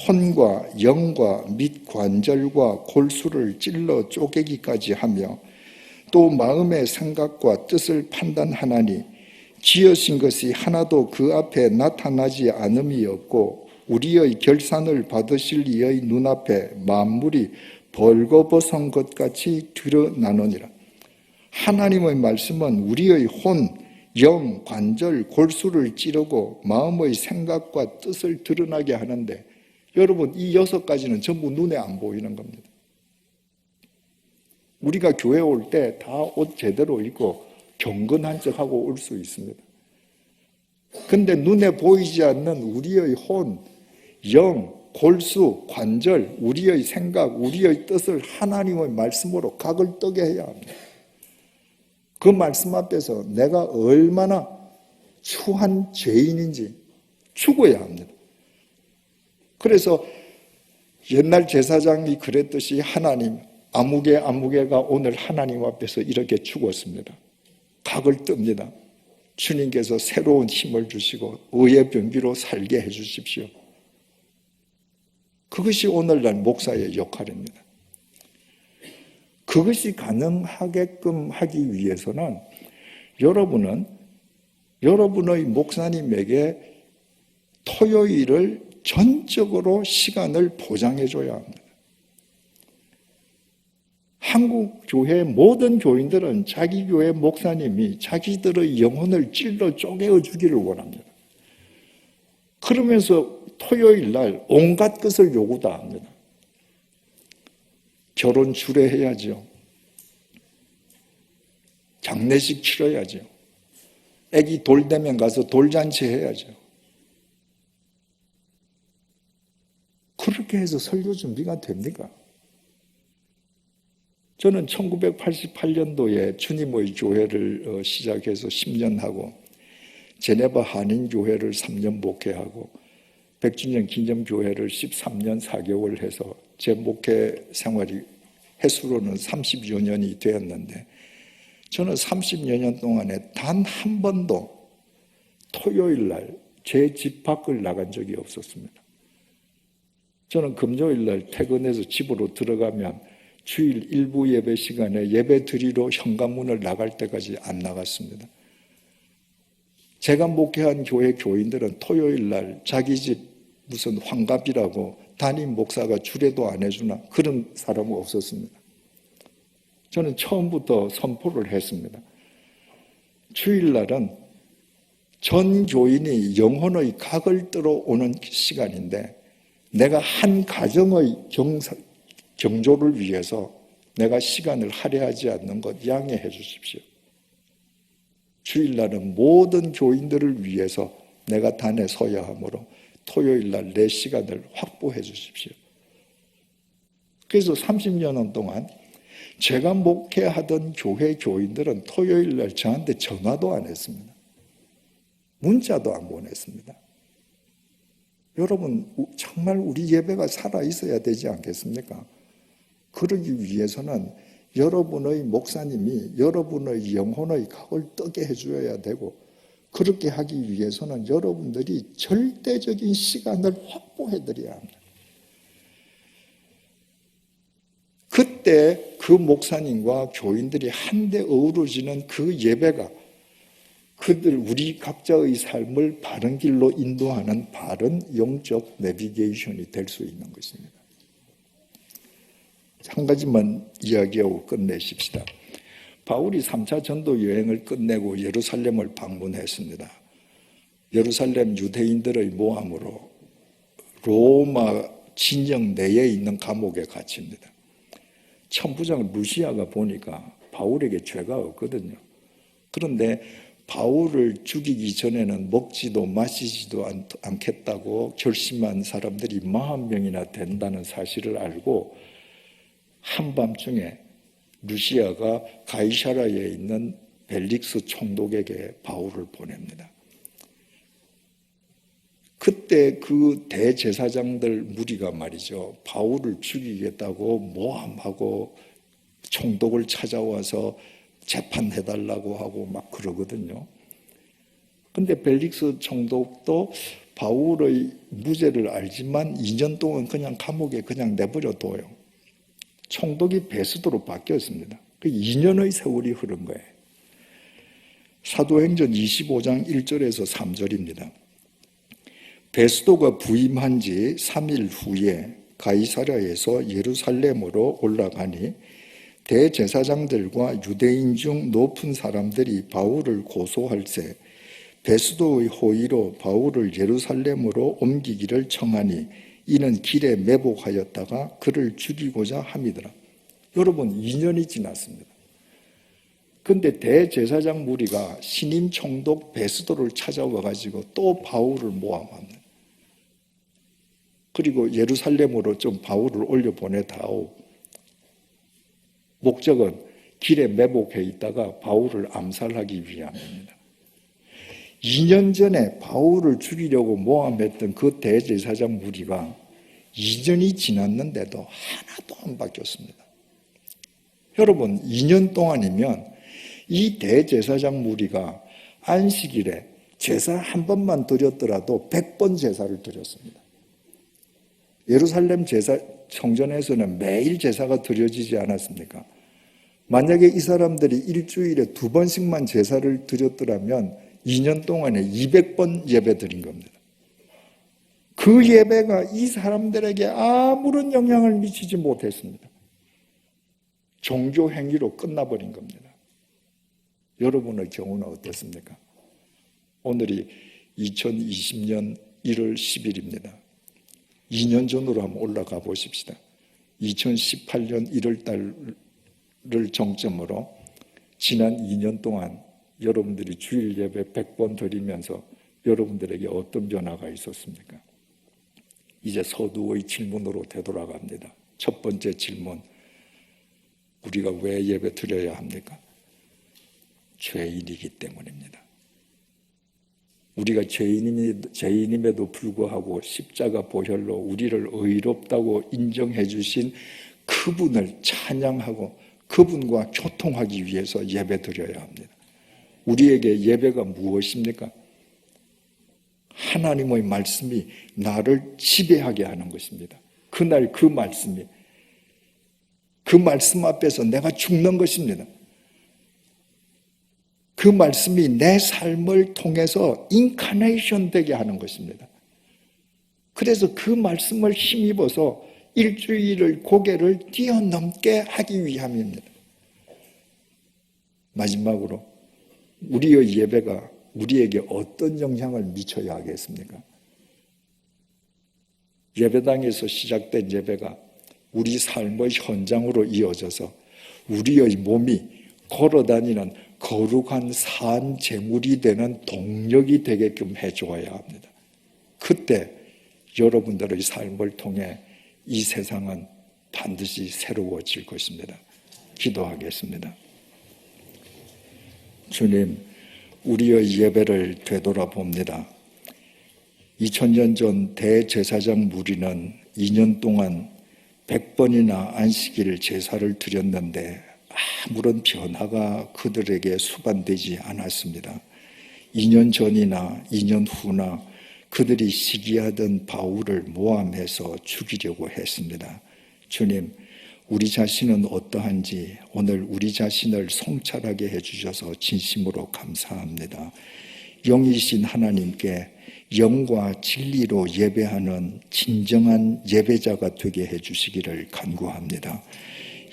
혼과 영과 및 관절과 골수를 찔러 쪼개기까지 하며 또 마음의 생각과 뜻을 판단하나니 지으신 것이 하나도 그 앞에 나타나지 않음이 없고 우리의 결산을 받으실 이의 눈앞에 만물이 벌거벗은 것 같이 드러나느니라. 하나님의 말씀은 우리의 혼, 영, 관절, 골수를 찌르고 마음의 생각과 뜻을 드러나게 하는데 여러분 이 6가지는 전부 눈에 안 보이는 겁니다. 우리가 교회 올 때 다 옷 제대로 입고 경건한 척하고 올 수 있습니다. 근데 눈에 보이지 않는 우리의 혼, 영, 골수, 관절, 우리의 생각, 우리의 뜻을 하나님의 말씀으로 각을 뜨게 해야 합니다. 그 말씀 앞에서 내가 얼마나 추한 죄인인지 죽어야 합니다. 그래서 옛날 제사장이 그랬듯이 하나님, 아무개가 오늘 하나님 앞에서 이렇게 죽었습니다. 각을 뜹니다. 주님께서 새로운 힘을 주시고 의의 병기로 살게 해 주십시오. 그것이 오늘날 목사의 역할입니다. 그것이 가능하게끔 하기 위해서는 여러분은 여러분의 목사님에게 토요일을 전적으로 시간을 보장해 줘야 합니다. 한국 교회 모든 교인들은 자기 교회 목사님이 자기들의 영혼을 찔러 쪼개어 주기를 원합니다. 그러면서 토요일 날 온갖 것을 요구 다 합니다. 결혼 주례해야죠. 장례식 치러야죠. 애기 돌 되면 가서 돌잔치 해야죠. 그렇게 해서 설교 준비가 됩니까? 저는 1988년도에 주님의 교회를 시작해서 10년 하고 제네바 한인교회를 3년 목회하고 100주년 기념교회를 13년 4개월 해서 제 목회 생활이 횟수로는 30여 년이 되었는데 저는 30여 년 동안에 단 한 번도 토요일 날 제 집 밖을 나간 적이 없었습니다. 저는 금요일 날 퇴근해서 집으로 들어가면 주일 일부 예배 시간에 예배 드리러 현관문을 나갈 때까지 안 나갔습니다. 제가 목회한 교회 교인들은 토요일 날 자기 집 무슨 환갑이라고 담임 목사가 주례도 안 해주나 그런 사람은 없었습니다. 저는 처음부터 선포를 했습니다. 주일날은 전 교인이 영혼의 각을 들어오는 시간인데 내가 한 가정의 경조를 위해서 내가 시간을 할애하지 않는 것 양해해 주십시오. 주일날은 모든 교인들을 위해서 내가 단에 서야 하므로 토요일날 내 시간을 확보해 주십시오. 그래서 30년 동안 제가 목회하던 교회 교인들은 토요일날 저한테 전화도 안 했습니다. 문자도 안 보냈습니다. 여러분 정말 우리 예배가 살아있어야 되지 않겠습니까? 그러기 위해서는 여러분의 목사님이 여러분의 영혼의 각을 뜨게 해줘야 되고, 그렇게 하기 위해서는 여러분들이 절대적인 시간을 확보해드려야 합니다. 그때 그 목사님과 교인들이 한데 어우러지는 그 예배가 우리 각자의 삶을 바른 길로 인도하는 바른 영적 내비게이션이 될 수 있는 것입니다. 한 가지만 이야기하고 끝내십시다. 바울이 3차 전도 여행을 끝내고 예루살렘을 방문했습니다. 예루살렘 유대인들의 모함으로 로마 진영 내에 있는 감옥에 갇힙니다. 천부장 루시아가 보니까 바울에게 죄가 없거든요. 그런데 바울을 죽이기 전에는 먹지도 마시지도 않겠다고 결심한 사람들이 40명이나 된다는 사실을 알고 한밤중에 루시아가 가이사라에 있는 벨릭스 총독에게 바울을 보냅니다. 그때 그 대제사장들 무리가 말이죠, 바울을 죽이겠다고 모함하고 총독을 찾아와서 재판해달라고 하고 막 그러거든요. 근데 벨릭스 총독도 바울의 무죄를 알지만 2년 동안 그냥 감옥에 그냥 내버려 둬요. 총독이 베스도로 바뀌었습니다. 2년의 세월이 흐른 거예요. 사도행전 25장 1절에서 3절입니다. 베스도가 부임한 지 3일 후에 가이사랴에서 예루살렘으로 올라가니 대제사장들과 유대인 중 높은 사람들이 바울을 고소할세 베스도의 호의로 바울을 예루살렘으로 옮기기를 청하니 이는 길에 매복하였다가 그를 죽이고자 함이더라. 여러분, 2년이 지났습니다. 그런데 대제사장 무리가 신임 총독 베스도를 찾아와 가지고 또 바울을 모함합니다. 그리고 예루살렘으로 좀 바울을 올려보내다오. 목적은 길에 매복해 있다가 바울을 암살하기 위함입니다. 2년 전에 바울을 죽이려고 모함했던 그 대제사장 무리가 2년이 지났는데도 하나도 안 바뀌었습니다. 여러분, 2년 동안이면 이 대제사장 무리가 안식일에 제사 한 번만 드렸더라도 100번 제사를 드렸습니다. 예루살렘 제사 성전에서는 매일 제사가 드려지지 않았습니까? 만약에 이 사람들이 일주일에 2번씩만 제사를 드렸더라면 2년 동안에 200번 예배 드린 겁니다. 그 예배가 이 사람들에게 아무런 영향을 미치지 못했습니다. 종교 행위로 끝나버린 겁니다. 여러분의 경우는 어떻습니까? 오늘이 2020년 1월 10일입니다. 2년 전으로 한번 올라가 보십시다. 2018년 1월 달을 정점으로 지난 2년 동안 여러분들이 주일 예배 100번 드리면서 여러분들에게 어떤 변화가 있었습니까? 이제 서두의 질문으로 되돌아갑니다. 첫 번째 질문, 우리가 왜 예배 드려야 합니까? 죄인이기 때문입니다. 우리가 죄인임에도 불구하고 십자가 보혈로 우리를 의롭다고 인정해 주신 그분을 찬양하고 그분과 교통하기 위해서 예배 드려야 합니다. 우리에게 예배가 무엇입니까? 하나님의 말씀이 나를 지배하게 하는 것입니다. 그날 그 말씀이, 그 말씀 앞에서 내가 죽는 것입니다. 그 말씀이 내 삶을 통해서 인카네이션 되게 하는 것입니다. 그래서 그 말씀을 힘입어서 일주일을 고개를 뛰어넘게 하기 위함입니다. 마지막으로 우리의 예배가 우리에게 어떤 영향을 미쳐야 하겠습니까? 예배당에서 시작된 예배가 우리 삶의 현장으로 이어져서 우리의 몸이 걸어다니는 거룩한 산 제물이 되는 동력이 되게끔 해주어야 합니다. 그때 여러분들의 삶을 통해 이 세상은 반드시 새로워질 것입니다. 기도하겠습니다. 주님, 우리의 예배를 되돌아봅니다. 2000년 전 대제사장 무리는 2년 동안 100번이나 안식일 제사를 드렸는데 아무런 변화가 그들에게 수반되지 않았습니다. 2년 전이나 2년 후나 그들이 시기하던 바울을 모함해서 죽이려고 했습니다. 주님, 우리 자신은 어떠한지 오늘 우리 자신을 성찰하게 해주셔서 진심으로 감사합니다. 영이신 하나님께 영과 진리로 예배하는 진정한 예배자가 되게 해주시기를 간구합니다.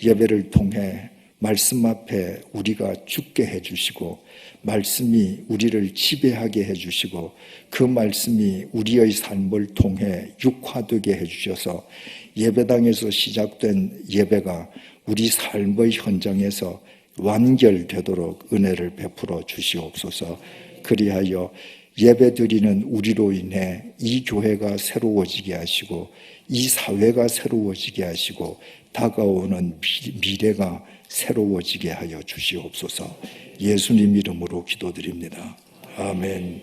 예배를 통해 말씀 앞에 우리가 죽게 해주시고 말씀이 우리를 지배하게 해주시고 그 말씀이 우리의 삶을 통해 육화되게 해주셔서 예배당에서 시작된 예배가 우리 삶의 현장에서 완결되도록 은혜를 베풀어 주시옵소서. 그리하여 예배드리는 우리로 인해 이 교회가 새로워지게 하시고 이 사회가 새로워지게 하시고 다가오는 미래가 새로워지게 하여 주시옵소서. 예수님 이름으로 기도드립니다. 아멘.